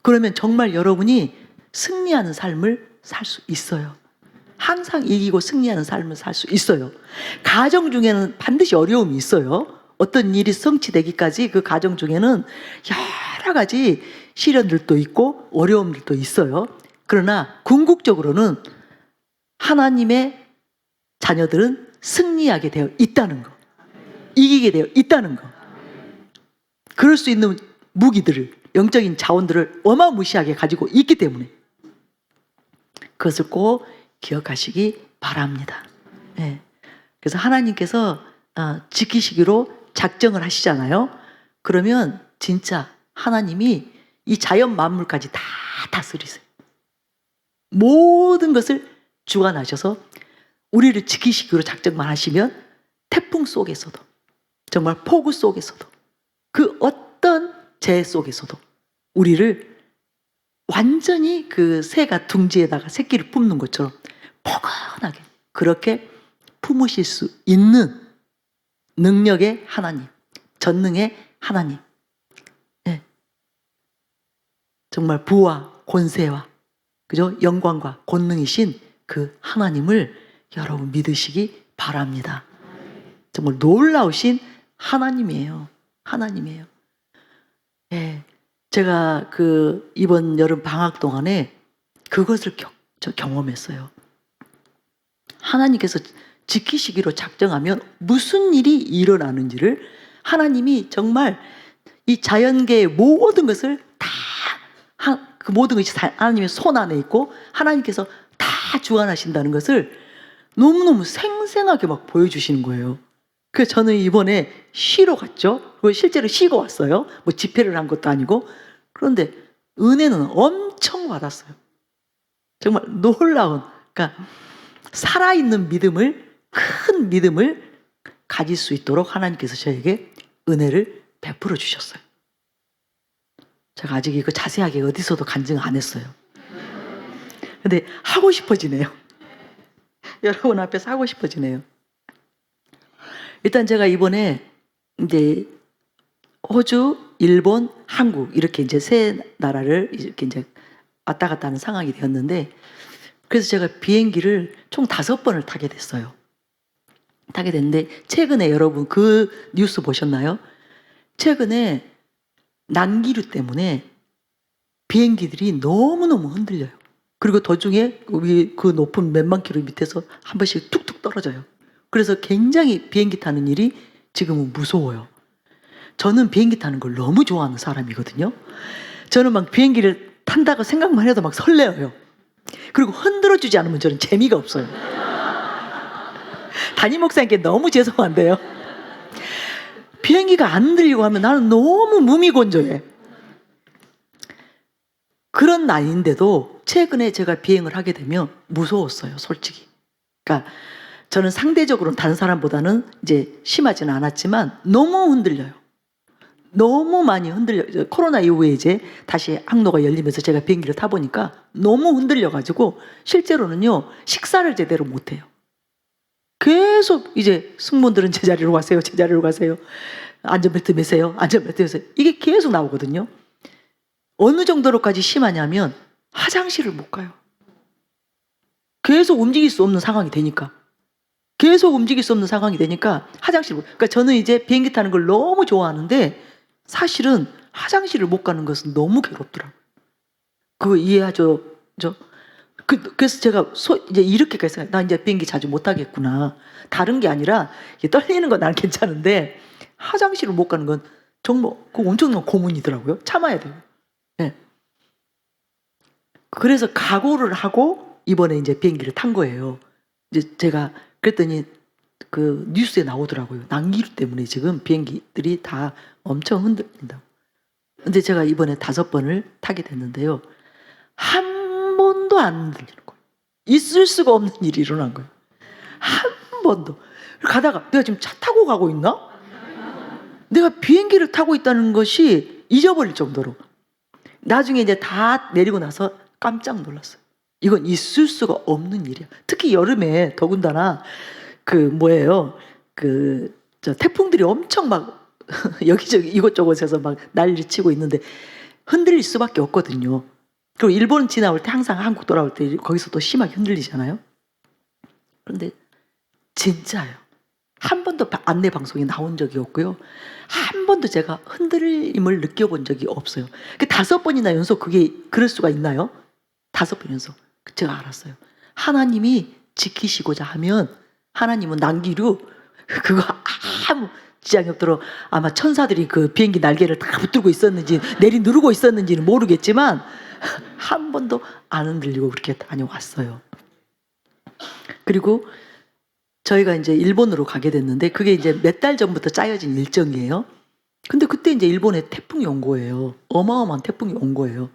그러면 정말 여러분이 승리하는 삶을 살 수 있어요. 항상 이기고 승리하는 삶을 살 수 있어요. 가정 중에는 반드시 어려움이 있어요. 어떤 일이 성취되기까지 그 가정 중에는 여러 가지 시련들도 있고 어려움들도 있어요. 그러나 궁극적으로는 하나님의 자녀들은 승리하게 되어 있다는 거, 이기게 되어 있다는 거, 그럴 수 있는 무기들을, 영적인 자원들을 어마무시하게 가지고 있기 때문에 그것을 꼭 기억하시기 바랍니다. 네. 그래서 하나님께서 지키시기로 작정을 하시잖아요. 그러면 진짜 하나님이 이 자연 만물까지 다 다스리세요. 모든 것을 주관하셔서 우리를 지키시기로 작정만 하시면 태풍 속에서도, 정말 폭우 속에서도, 그 어떤 재해 속에서도 우리를 완전히 그 새가 둥지에다가 새끼를 품는 것처럼 포근하게 그렇게 품으실 수 있는 능력의 하나님, 전능의 하나님, 정말 부와 권세와 그죠? 영광과 권능이신 그 하나님을 여러분 믿으시기 바랍니다. 정말 놀라우신 하나님이에요. 하나님이에요. 예. 제가 그 이번 여름 방학 동안에 그것을 경험했어요. 하나님께서 지키시기로 작정하면 무슨 일이 일어나는지를 하나님이 정말 이 자연계의 모든 것을 다 그 모든 것이 하나님의 손 안에 있고 하나님께서 다 주관하신다는 것을 너무너무 생생하게 막 보여주시는 거예요. 그래서 저는 이번에 쉬러 갔죠. 그리고 실제로 쉬고 왔어요. 뭐 집회를 한 것도 아니고. 그런데 은혜는 엄청 받았어요. 정말 놀라운, 그러니까 살아있는 믿음을, 큰 믿음을 가질 수 있도록 하나님께서 저에게 은혜를 베풀어 주셨어요. 제가 아직 이거 자세하게 어디서도 간증 안 했어요. 근데 하고 싶어지네요. 여러분 앞에서 하고 싶어지네요. 일단 제가 이번에 이제 호주, 일본, 한국 이렇게 이제 세 나라를 이렇게 이제 왔다 갔다 하는 상황이 되었는데, 그래서 제가 비행기를 총 5번을 타게 됐어요. 타게 됐는데 최근에 여러분 그 뉴스 보셨나요? 최근에 난기류 때문에 비행기들이 너무너무 흔들려요. 그리고 도중에 그 높은 몇만 킬로 밑에서 한 번씩 툭툭 떨어져요. 그래서 굉장히 비행기 타는 일이 지금은 무서워요. 저는 비행기 타는 걸 너무 좋아하는 사람이거든요. 저는 막 비행기를 탄다고 생각만 해도 막 설레어요. 그리고 흔들어주지 않으면 저는 재미가 없어요. 담임 목사님께 너무 죄송한데요. 비행기가 안 들리고 하면 나는 너무 무미건조해. 그런 나이인데도 최근에 제가 비행을 하게 되면 무서웠어요, 솔직히. 그러니까 저는 상대적으로는 다른 사람보다는 이제 심하지는 않았지만 너무 흔들려요. 너무 많이 흔들려. 코로나 이후에 이제 다시 항로가 열리면서 제가 비행기를 타보니까 너무 흔들려가지고 실제로는요, 식사를 제대로 못해요. 계속 이제 승무원들은 제자리로 가세요, 제자리로 가세요. 안전벨트 매세요, 안전벨트 매세요. 이게 계속 나오거든요. 어느 정도로까지 심하냐면 화장실을 못 가요. 계속 움직일 수 없는 상황이 되니까. 계속 움직일 수 없는 상황이 되니까 화장실. 그러니까 저는 이제 비행기 타는 걸 너무 좋아하는데 사실은 화장실을 못 가는 것은 너무 괴롭더라고요. 그거 이해하죠? 그래서 제가 이제 이렇게까지 생각해요. 나 이제 비행기 자주 못 타겠구나. 다른 게 아니라 떨리는 건 난 괜찮은데 화장실을 못 가는 건 정말 그 엄청난 고문이더라고요. 참아야 돼요. 네. 그래서 각오를 하고 이번에 이제 비행기를 탄 거예요. 이제 제가 그랬더니 그 뉴스에 나오더라고요. 난기류 때문에 지금 비행기들이 다 엄청 흔들린다고. 근데 제가 이번에 5번을 타게 됐는데요. 한 번도 안 흔들리는 거예요. 있을 수가 없는 일이 일어난 거예요. 한 번도. 가다가 내가 지금 차 타고 가고 있나? 내가 비행기를 타고 있다는 것이 잊어버릴 정도로. 나중에 이제 다 내리고 나서 깜짝 놀랐어요. 이건 있을 수가 없는 일이야. 특히 여름에 더군다나 저 태풍들이 엄청 막 여기저기 이곳저곳에서 막 난리치고 있는데 흔들릴 수밖에 없거든요. 그리고 일본 지나올 때 항상 한국 돌아올 때 거기서 또 심하게 흔들리잖아요. 그런데 진짜요. 한 번도 안내 방송이 나온 적이 없고요. 한 번도 제가 흔들림을 느껴본 적이 없어요. 5번이나 연속 그게 그럴 수가 있나요? 5번 연속. 제가 알았어요. 하나님이 지키시고자 하면 하나님은 난기류 그거 아무 지장이 없도록 아마 천사들이 그 비행기 날개를 다 붙들고 있었는지 누르고 있었는지는 모르겠지만 한 번도 안 흔들리고 그렇게 다녀왔어요. 그리고 저희가 이제 일본으로 가게 됐는데 그게 이제 몇 달 전부터 짜여진 일정이에요. 근데 그때 이제 일본에 태풍이 온 거예요. 어마어마한 태풍이 온 거예요.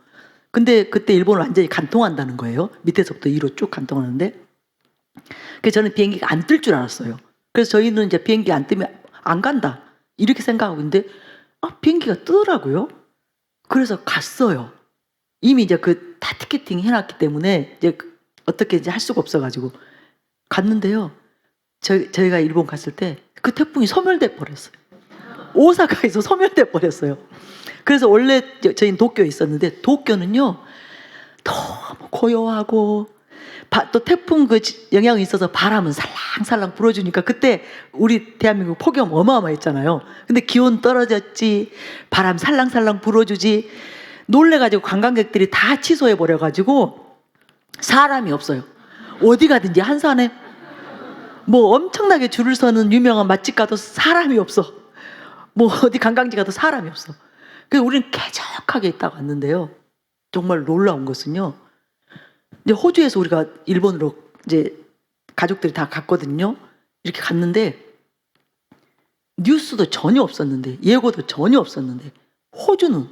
근데 그때 일본을 완전히 간통한다는 거예요. 밑에서부터 위로 쭉 간통하는데. 그래서 저는 비행기가 안 뜰 줄 알았어요. 그래서 저희는 이제 비행기 안 뜨면 안 간다 이렇게 생각하고 있는데 비행기가 뜨더라고요. 그래서 갔어요. 이미 이제 다 티켓팅 해놨기 때문에 이제 어떻게 이제 할 수가 없어가지고 갔는데요. 저희가 일본 갔을 때 그 태풍이 소멸돼 버렸어요. 오사카에서 소멸돼 버렸어요. 그래서 원래 저희는 도쿄에 있었는데 도쿄는요 너무 고요하고 또 태풍 그 영향이 있어서 바람은 살랑살랑 불어주니까 그때 우리 대한민국 폭염 어마어마했잖아요. 근데 기온 떨어졌지, 바람 살랑살랑 불어주지, 놀래가지고 관광객들이 다 취소해버려가지고 사람이 없어요. 어디 가든지 한산에 뭐 엄청나게 줄을 서는 유명한 맛집 가도 사람이 없어. 뭐 어디 관광지 가도 사람이 없어. 그래서 우리는 쾌적하게 있다가 왔는데요. 정말 놀라운 것은요. 이제 호주에서 우리가 일본으로 이제 가족들이 다 갔거든요. 이렇게 갔는데 뉴스도 전혀 없었는데, 예고도 전혀 없었는데, 호주는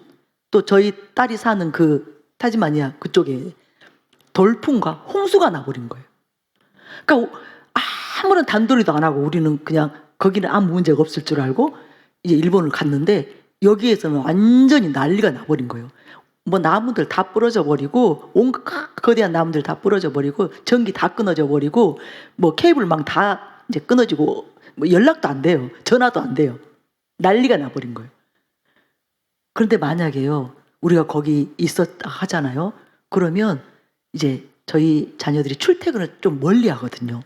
또 저희 딸이 사는 그 타지마니아 그쪽에 돌풍과 홍수가 나버린 거예요. 그러니까 아무런 단도리도 안 하고 우리는 그냥 거기는 아무 문제가 없을 줄 알고 이제 일본을 갔는데 여기에서는 완전히 난리가 나버린 거예요. 뭐 나무들 다 부러져 버리고, 온갖 거대한 나무들 다 부러져 버리고, 전기 다 끊어져 버리고, 뭐 케이블망 다 이제 끊어지고, 뭐 연락도 안 돼요. 전화도 안 돼요. 난리가 나버린 거예요. 그런데 만약에요, 우리가 거기 있었다 하잖아요. 그러면 이제 저희 자녀들이 출퇴근을 좀 멀리 하거든요.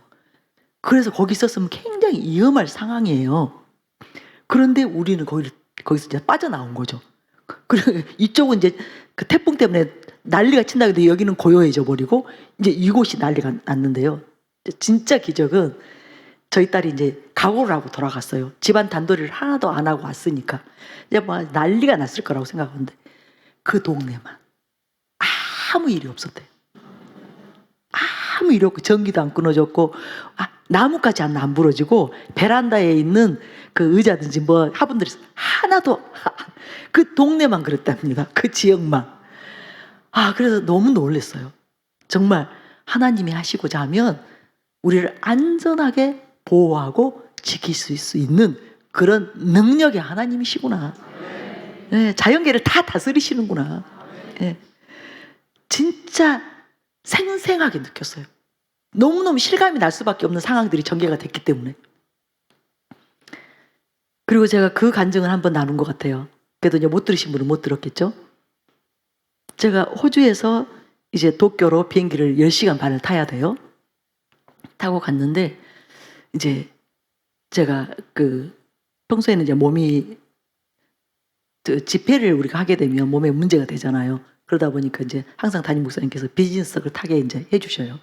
그래서 거기 있었으면 굉장히 위험할 상황이에요. 그런데 우리는 거기서 이제 빠져나온 거죠. 그리고 이쪽은 이제 그 태풍 때문에 난리가 친다 해도 여기는 고요해져 버리고 이제 이곳이 난리가 났는데요. 진짜 기적은 저희 딸이 이제 각오를 하고 돌아갔어요. 집안 단도리를 하나도 안 하고 왔으니까 이제 뭐 난리가 났을 거라고 생각하는데 그 동네만 아무 일이 없었대요. 아무 일 없고 전기도 안 끊어졌고 나무까지 안 부러지고 베란다에 있는 그 의자든지 뭐 화분들이 하나도, 그 동네만 그랬답니다. 그 지역만. 그래서 너무 놀랐어요. 정말 하나님이 하시고자 하면 우리를 안전하게 보호하고 지킬 수 있는 그런 능력의 하나님이시구나. 네, 자연계를 다 다스리시는구나. 네, 진짜 생생하게 느꼈어요. 너무너무 실감이 날 수밖에 없는 상황들이 전개가 됐기 때문에. 그리고 제가 그 간증을 한번 나눈 것 같아요. 그래도 이제 못 들으신 분은 못 들었겠죠? 제가 호주에서 이제 도쿄로 비행기를 10시간 반을 타야 돼요. 타고 갔는데 이제 제가 그 평소에는 이제 몸이 집회를 우리가 하게 되면 몸에 문제가 되잖아요. 그러다 보니까 이제 항상 담임 목사님께서 비즈니스석을 타게 이제 해주셔요.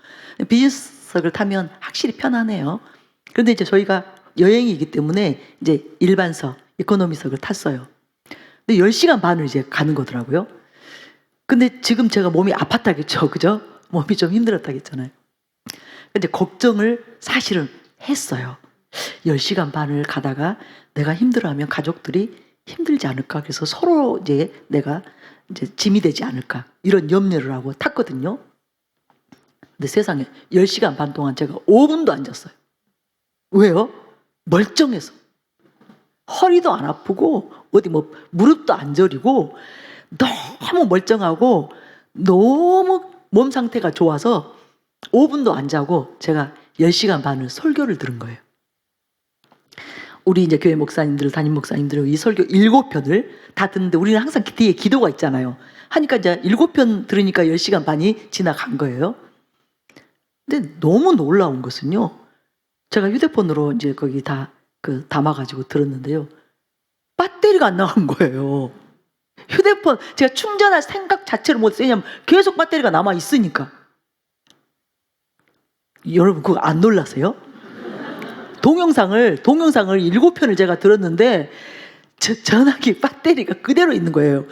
비즈니스석을 타면 확실히 편하네요. 그런데 이제 저희가 여행이기 때문에 이제 일반석, 이코노미석을 탔어요. 근데 10시간 반을 이제 가는 거더라고요. 근데 지금 제가 몸이 아팠다겠죠, 그죠? 몸이 좀 힘들었다겠잖아요. 근데 걱정을 사실은 했어요. 10시간 반을 가다가 내가 힘들어하면 가족들이 힘들지 않을까? 그래서 서로 이제 내가 이제 짐이 되지 않을까? 이런 염려를 하고 탔거든요. 근데 세상에 10시간 반 동안 제가 5분도 안 잤어요. 왜요? 멀쩡해서. 허리도 안 아프고 어디 뭐 무릎도 안 저리고 너무 멀쩡하고 너무 몸 상태가 좋아서 5분도 안 자고 제가 10시간 반을 설교를 들은 거예요. 우리 이제 교회 목사님들, 담임 목사님들 이 설교 7편을 다 듣는데 우리는 항상 뒤에 기도가 있잖아요. 하니까 이제 7편 들으니까 10시간 반이 지나간 거예요. 근데 너무 놀라운 것은요. 제가 휴대폰으로 이제 거기 다 담아가지고 들었는데요. 배터리가 안 나간 거예요. 휴대폰 제가 충전할 생각 자체를 못했어요. 왜냐면 계속 배터리가 남아 있으니까. 여러분 그거 안 놀라세요? 동영상을 7편을 제가 들었는데 전화기 배터리가 그대로 있는 거예요.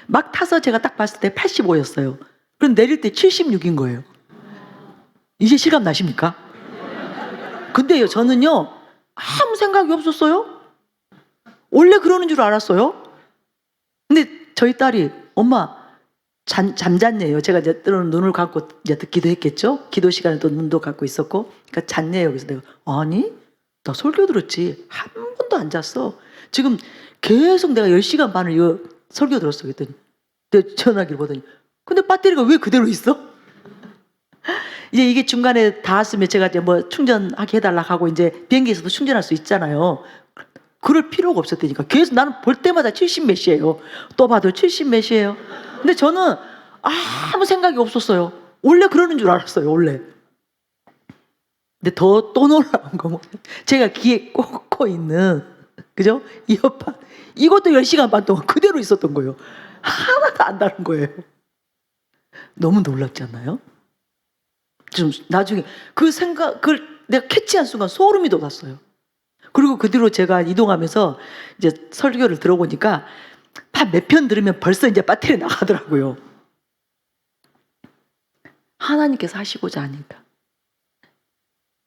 막 타서 제가 딱 봤을 때 85였어요. 그럼 내릴 때 76인 거예요. 이제 실감 나십니까? 근데요 저는요 아무 생각이 없었어요. 원래 그러는 줄 알았어요. 근데 저희 딸이 엄마 잠잤네요. 제가 이제 때로는 눈을 감고 이제 듣기도 했겠죠. 기도 시간에 또 눈도 감고 있었고, 그러니까 잤네요. 그래서 내가 아니 나 설교 들었지 한 번도 안 잤어. 지금 계속 내가 10시간 반을 이 설교 들었어. 그랬더니 내 전화기를 보더니 근데 배터리가 왜 그대로 있어? 이제 이게 중간에 닿았으면 제가 이제 뭐 충전하게 해달라 하고 이제 비행기에서도 충전할 수 있잖아요. 그럴 필요가 없었다니까. 계속 나는 볼 때마다 70 몇이에요. 또 봐도 70 몇이에요. 근데 저는 아무 생각이 없었어요. 원래 그러는 줄 알았어요, 원래. 근데 또 놀라운 거 뭐, 제가 귀에 꽂고 있는, 그죠? 이어폰. 이것도 10시간 반 동안 그대로 있었던 거예요. 하나도 안 다른 거예요. 너무 놀랍지 않나요? 좀 나중에 그걸 내가 캐치한 순간 소름이 돋았어요. 그리고 그 뒤로 제가 이동하면서 이제 설교를 들어보니까 한 몇 편 들으면 벌써 이제 배터리 나가더라고요. 하나님께서 하시고자 하니까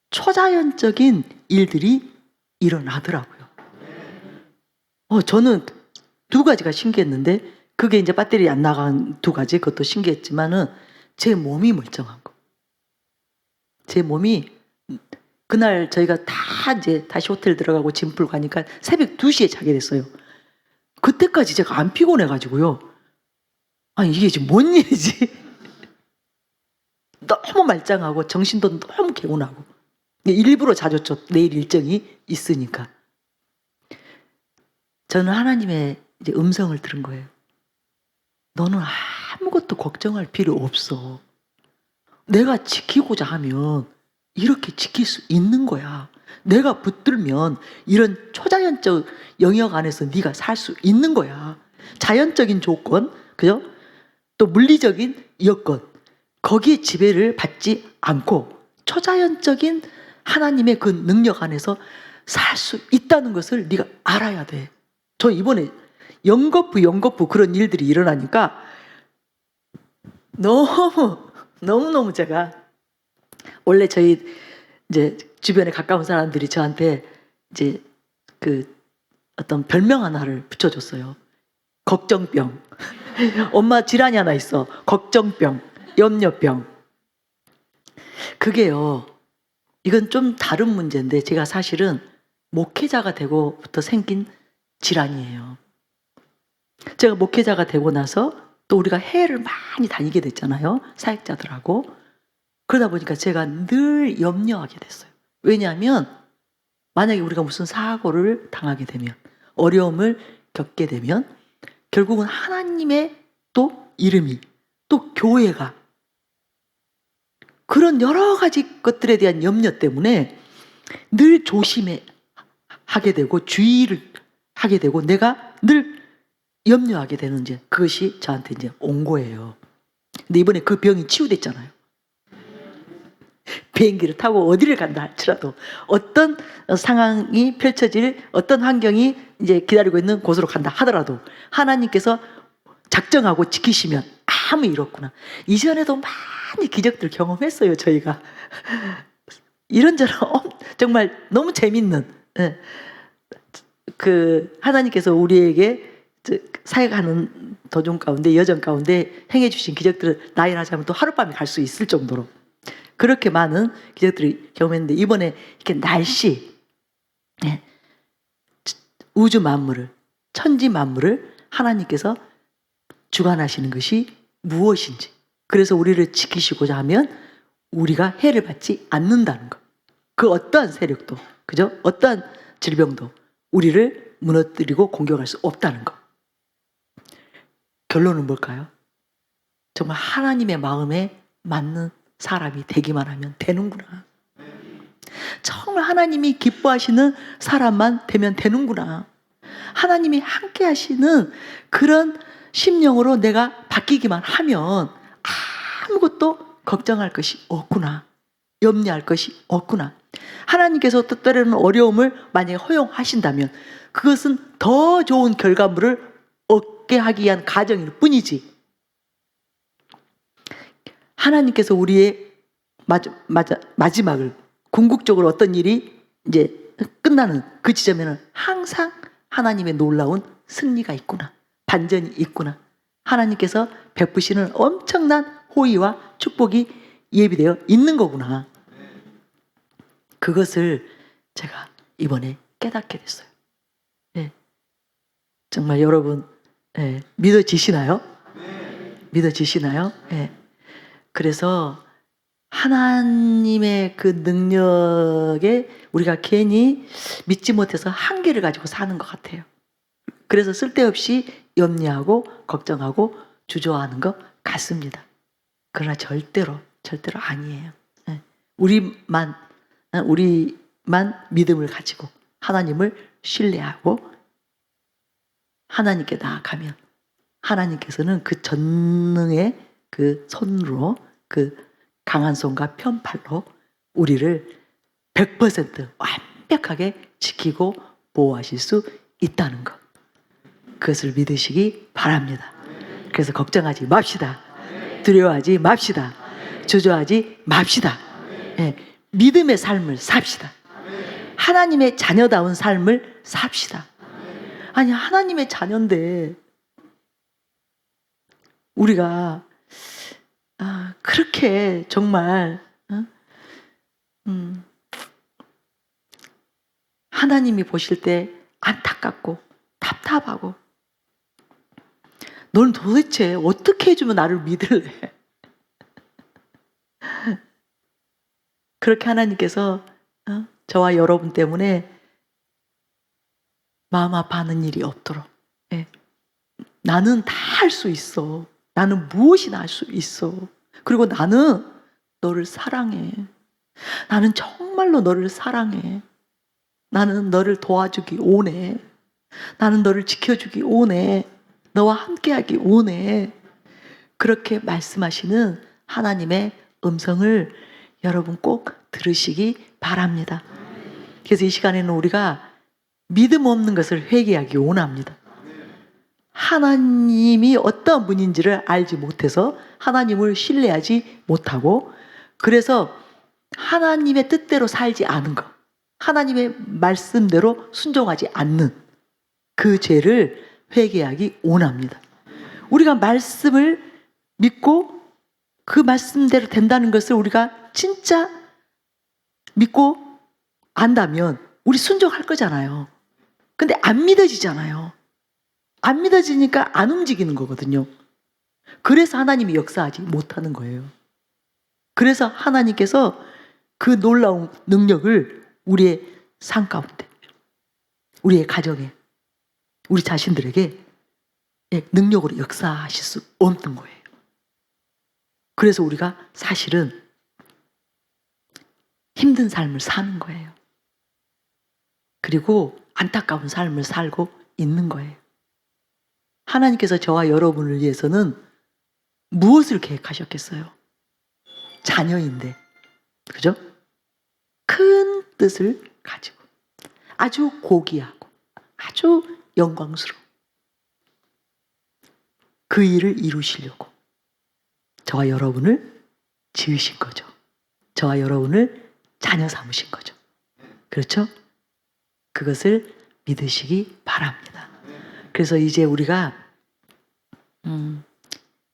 초자연적인 일들이 일어나더라고요. 저는 두 가지가 신기했는데, 그게 이제 배터리 안 나간 두 가지, 그것도 신기했지만은 제 몸이 멀쩡한 거. 제 몸이, 그날 저희가 다 이제 다시 호텔 들어가고 짐 풀고 가니까 새벽 2시에 자게 됐어요. 그때까지 제가 안 피곤해가지고요. 아니, 이게 지금 뭔 일이지? 너무 말짱하고 정신도 너무 개운하고. 일부러 자줬죠. 내일 일정이 있으니까. 저는 하나님의 이제 음성을 들은 거예요. 너는 아무것도 걱정할 필요 없어. 내가 지키고자 하면 이렇게 지킬 수 있는 거야. 내가 붙들면 이런 초자연적 영역 안에서 네가 살 수 있는 거야. 자연적인 조건, 그죠? 또 물리적인 여건, 거기에 지배를 받지 않고 초자연적인 하나님의 그 능력 안에서 살 수 있다는 것을 네가 알아야 돼. 저 이번에 연거푸 그런 일들이 일어나니까 너무 제가, 원래 저희 이제 주변에 가까운 사람들이 저한테 이제 그 어떤 별명 하나를 붙여줬어요. 걱정병. 엄마 질환이 하나 있어. 걱정병, 염려병. 그게요, 이건 좀 다른 문제인데 제가 사실은 목회자가 되고부터 생긴 질환이에요. 제가 목회자가 되고 나서 또 우리가 해외를 많이 다니게 됐잖아요. 사역자들하고. 그러다 보니까 제가 늘 염려하게 됐어요. 왜냐하면 만약에 우리가 무슨 사고를 당하게 되면, 어려움을 겪게 되면 결국은 하나님의 또 이름이, 또 교회가, 그런 여러 가지 것들에 대한 염려 때문에 늘 조심해 하게 되고 주의를 하게 되고 내가 늘 염려하게 되는, 이제 그것이 저한테 이제 온 거예요. 근데 이번에 그 병이 치유됐잖아요. 비행기를 타고 어디를 간다 할지라도 어떤 상황이 펼쳐질, 어떤 환경이 이제 기다리고 있는 곳으로 간다 하더라도 하나님께서 작정하고 지키시면 아무 일 없구나. 이전에도 많이 기적들 경험했어요, 저희가. 이런저런 정말 너무 재밌는, 그 하나님께서 우리에게 사역하는 도중 가운데, 여정 가운데 행해 주신 기적들을 나열하자면 또 하룻밤에 갈 수 있을 정도로 그렇게 많은 기적들을 경험했는데, 이번에 이렇게 날씨, 우주 만물을, 천지 만물을 하나님께서 주관하시는 것이 무엇인지, 그래서 우리를 지키시고자 하면 우리가 해를 받지 않는다는 것. 그 어떠한 세력도, 그죠? 어떠한 질병도 우리를 무너뜨리고 공격할 수 없다는 것. 결론은 뭘까요? 정말 하나님의 마음에 맞는 사람이 되기만 하면 되는구나. 정말 하나님이 기뻐하시는 사람만 되면 되는구나. 하나님이 함께 하시는 그런 심령으로 내가 바뀌기만 하면 아무것도 걱정할 것이 없구나. 염려할 것이 없구나. 하나님께서 또 때로는 어려움을 만약에 허용하신다면 그것은 더 좋은 결과물을 얻게 하기 위한 과정일 뿐이지, 하나님께서 우리의 마지막을, 궁극적으로 어떤 일이 이제 끝나는 그 지점에는 항상 하나님의 놀라운 승리가 있구나, 반전이 있구나, 하나님께서 베푸시는 엄청난 호의와 축복이 예비되어 있는 거구나. 그것을 제가 이번에 깨닫게 됐어요. 정말 여러분, 믿어지시나요? 믿어지시나요? 그래서 하나님의 그 능력에 우리가 괜히 믿지 못해서 한계를 가지고 사는 것 같아요. 그래서 쓸데없이 염려하고 걱정하고 주저하는 것 같습니다. 그러나 절대로 아니에요. 예. 우리만 믿음을 가지고 하나님을 신뢰하고 하나님께 나아가면 하나님께서는 그 전능의 그 손으로, 그 강한 손과 편팔로 우리를 100% 완벽하게 지키고 보호하실 수 있다는 것, 그것을 믿으시기 바랍니다. 그래서 걱정하지 맙시다. 두려워하지 맙시다. 주저하지 맙시다. 예, 믿음의 삶을 삽시다. 하나님의 자녀다운 삶을 삽시다. 아니, 하나님의 자녀인데 우리가 그렇게 정말 하나님이 보실 때 안타깝고 답답하고, 넌 도대체 어떻게 해주면 나를 믿을래? 그렇게 하나님께서 저와 여러분 때문에 마음 아파하는 일이 없도록, 예. 나는 다 할 수 있어. 나는 무엇이나 할 수 있어. 그리고 나는 너를 사랑해. 나는 정말로 너를 사랑해. 나는 너를 도와주기 원해. 나는 너를 지켜주기 원해. 너와 함께하기 원해. 그렇게 말씀하시는 하나님의 음성을 여러분 꼭 들으시기 바랍니다. 그래서 이 시간에는 우리가 믿음 없는 것을 회개하기 원합니다. 하나님이 어떤 분인지를 알지 못해서 하나님을 신뢰하지 못하고, 그래서 하나님의 뜻대로 살지 않은 것, 하나님의 말씀대로 순종하지 않는 그 죄를 회개하기 원합니다. 우리가 말씀을 믿고 그 말씀대로 된다는 것을 우리가 진짜 믿고 안다면 우리 순종할 거잖아요. 근데 안 믿어지잖아요. 안 믿어지니까 안 움직이는 거거든요. 그래서 하나님이 역사하지 못하는 거예요. 그래서 하나님께서 그 놀라운 능력을 우리의 삶 가운데, 우리의 가정에, 우리 자신들에게 능력으로 역사하실 수 없는 거예요. 그래서 우리가 사실은 힘든 삶을 사는 거예요. 그리고 안타까운 삶을 살고 있는 거예요. 하나님께서 저와 여러분을 위해서는 무엇을 계획하셨겠어요? 자녀인데, 그죠? 큰 뜻을 가지고 아주 고귀하고 아주 영광스러운 그 일을 이루시려고 저와 여러분을 지으신 거죠. 저와 여러분을 자녀 삼으신 거죠. 그렇죠? 그것을 믿으시기 바랍니다. 그래서 이제 우리가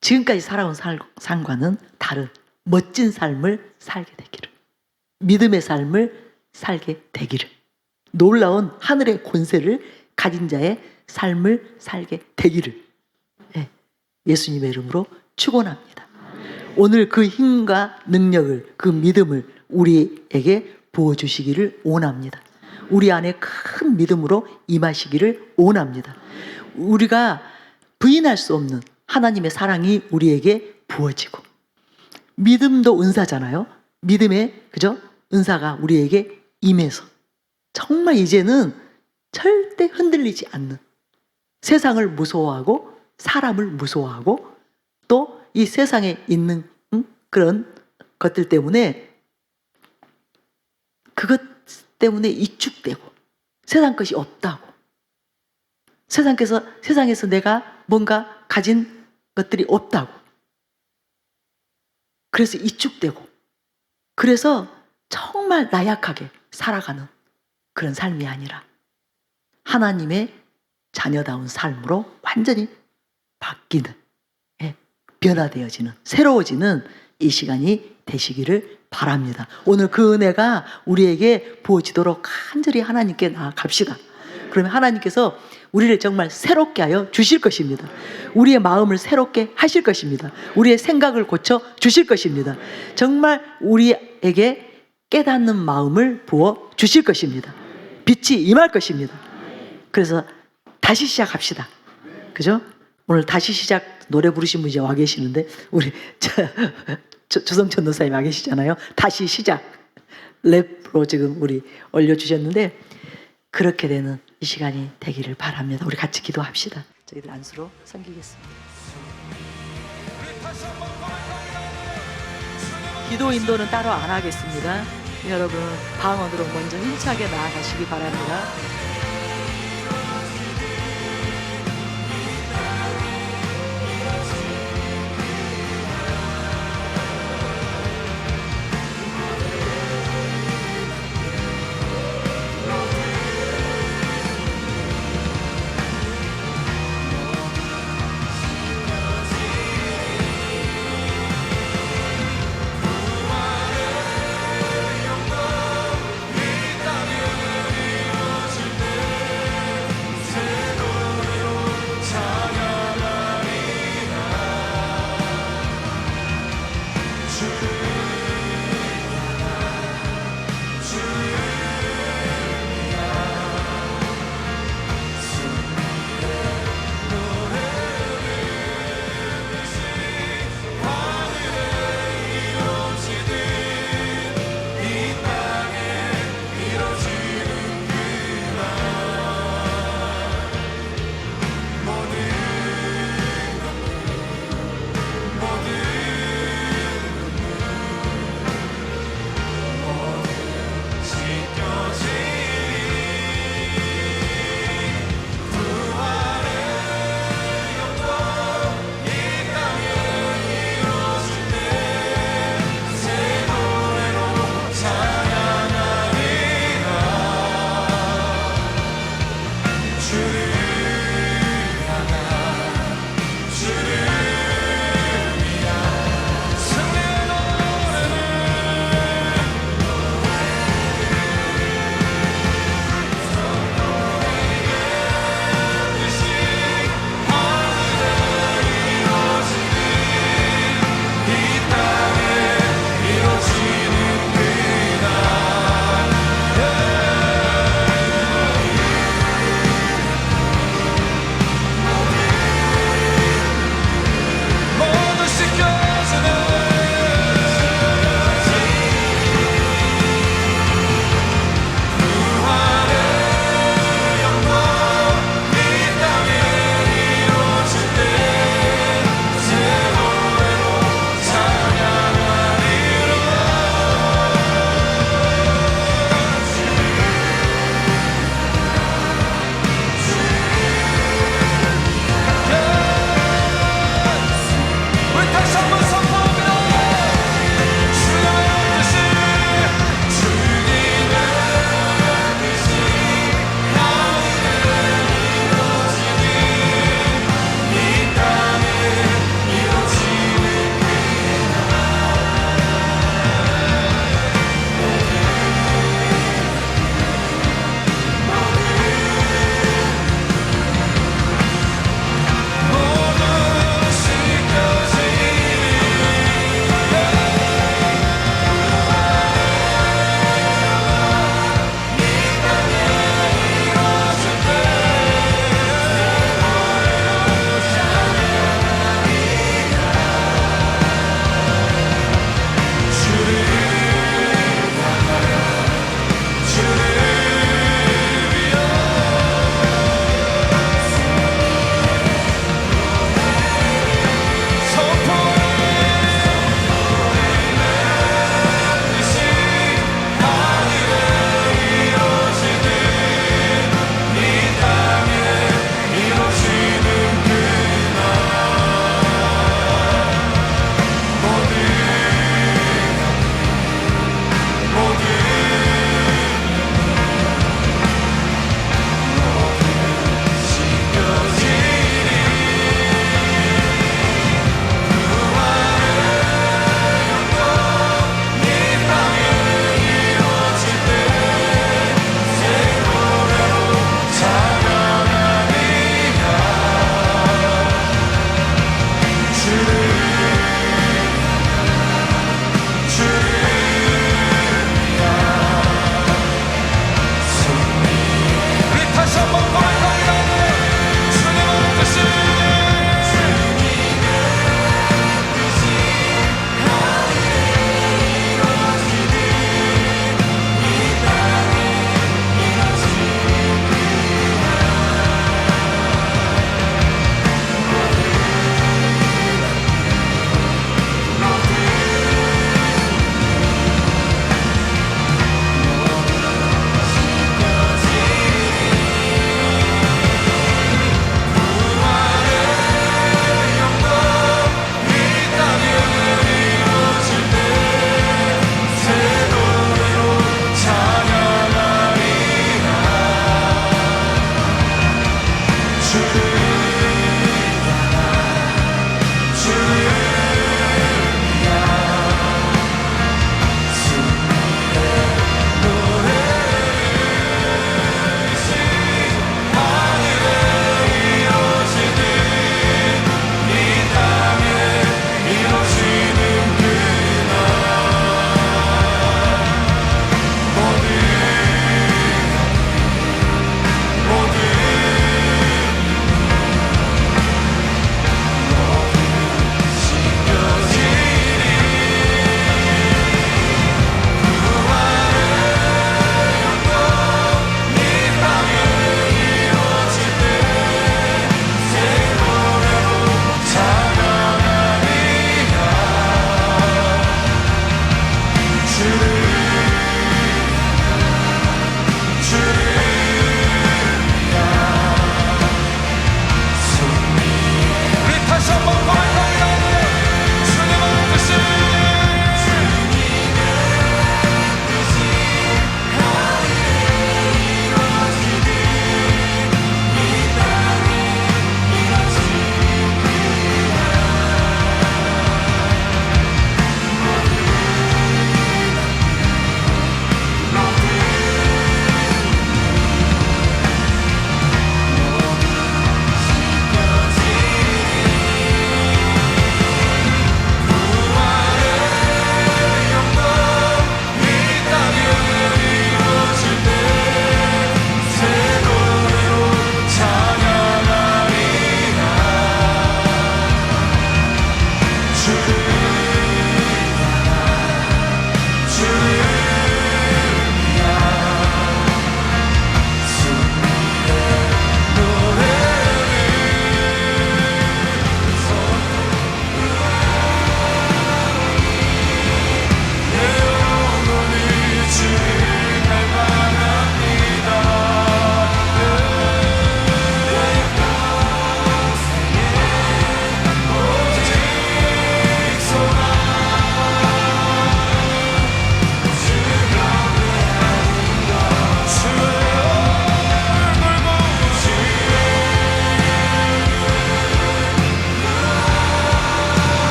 지금까지 살아온 삶과는 다른 멋진 삶을 살게 되기를, 믿음의 삶을 살게 되기를, 놀라운 하늘의 권세를 가진 자의 삶을 살게 되기를 예수님의 이름으로 축원합니다. 오늘 그 힘과 능력을, 그 믿음을 우리에게 부어주시기를 원합니다. 우리 안에 큰 믿음으로 임하시기를 원합니다. 우리가 부인할 수 없는 하나님의 사랑이 우리에게 부어지고, 믿음도 은사잖아요. 믿음의, 그죠? 은사가 우리에게 임해서 정말 이제는 절대 흔들리지 않는, 세상을 무서워하고 사람을 무서워하고 또 이 세상에 있는 그런 것들 때문에, 그것 때문에 이축되고 세상 것이 없다고, 세상에서 내가 뭔가 가진 것들이 없다고, 그래서 이축되고, 그래서 정말 나약하게 살아가는 그런 삶이 아니라 하나님의 자녀다운 삶으로 완전히 바뀌는, 변화되어지는, 새로워지는 이 시간이 되시기를 바랍니다. 오늘 그 은혜가 우리에게 부어지도록 간절히 하나님께 나아갑시다. 그러면 하나님께서 우리를 정말 새롭게 하여 주실 것입니다. 우리의 마음을 새롭게 하실 것입니다. 우리의 생각을 고쳐 주실 것입니다. 정말 우리에게 깨닫는 마음을 부어 주실 것입니다. 빛이 임할 것입니다. 그래서 다시 시작합시다. 그죠? 오늘 다시 시작 노래 부르신 분이 와 계시는데 우리 조성천 노사님 와 계시잖아요. 다시 시작 랩으로 지금 우리 올려주셨는데 그렇게 되는 이 시간이 되기를 바랍니다. 우리 같이 기도합시다. 저희들 안수로 섬기겠습니다. 기도 인도는 따로 안 하겠습니다. 여러분 방언으로 먼저 힘차게 나아가시기 바랍니다.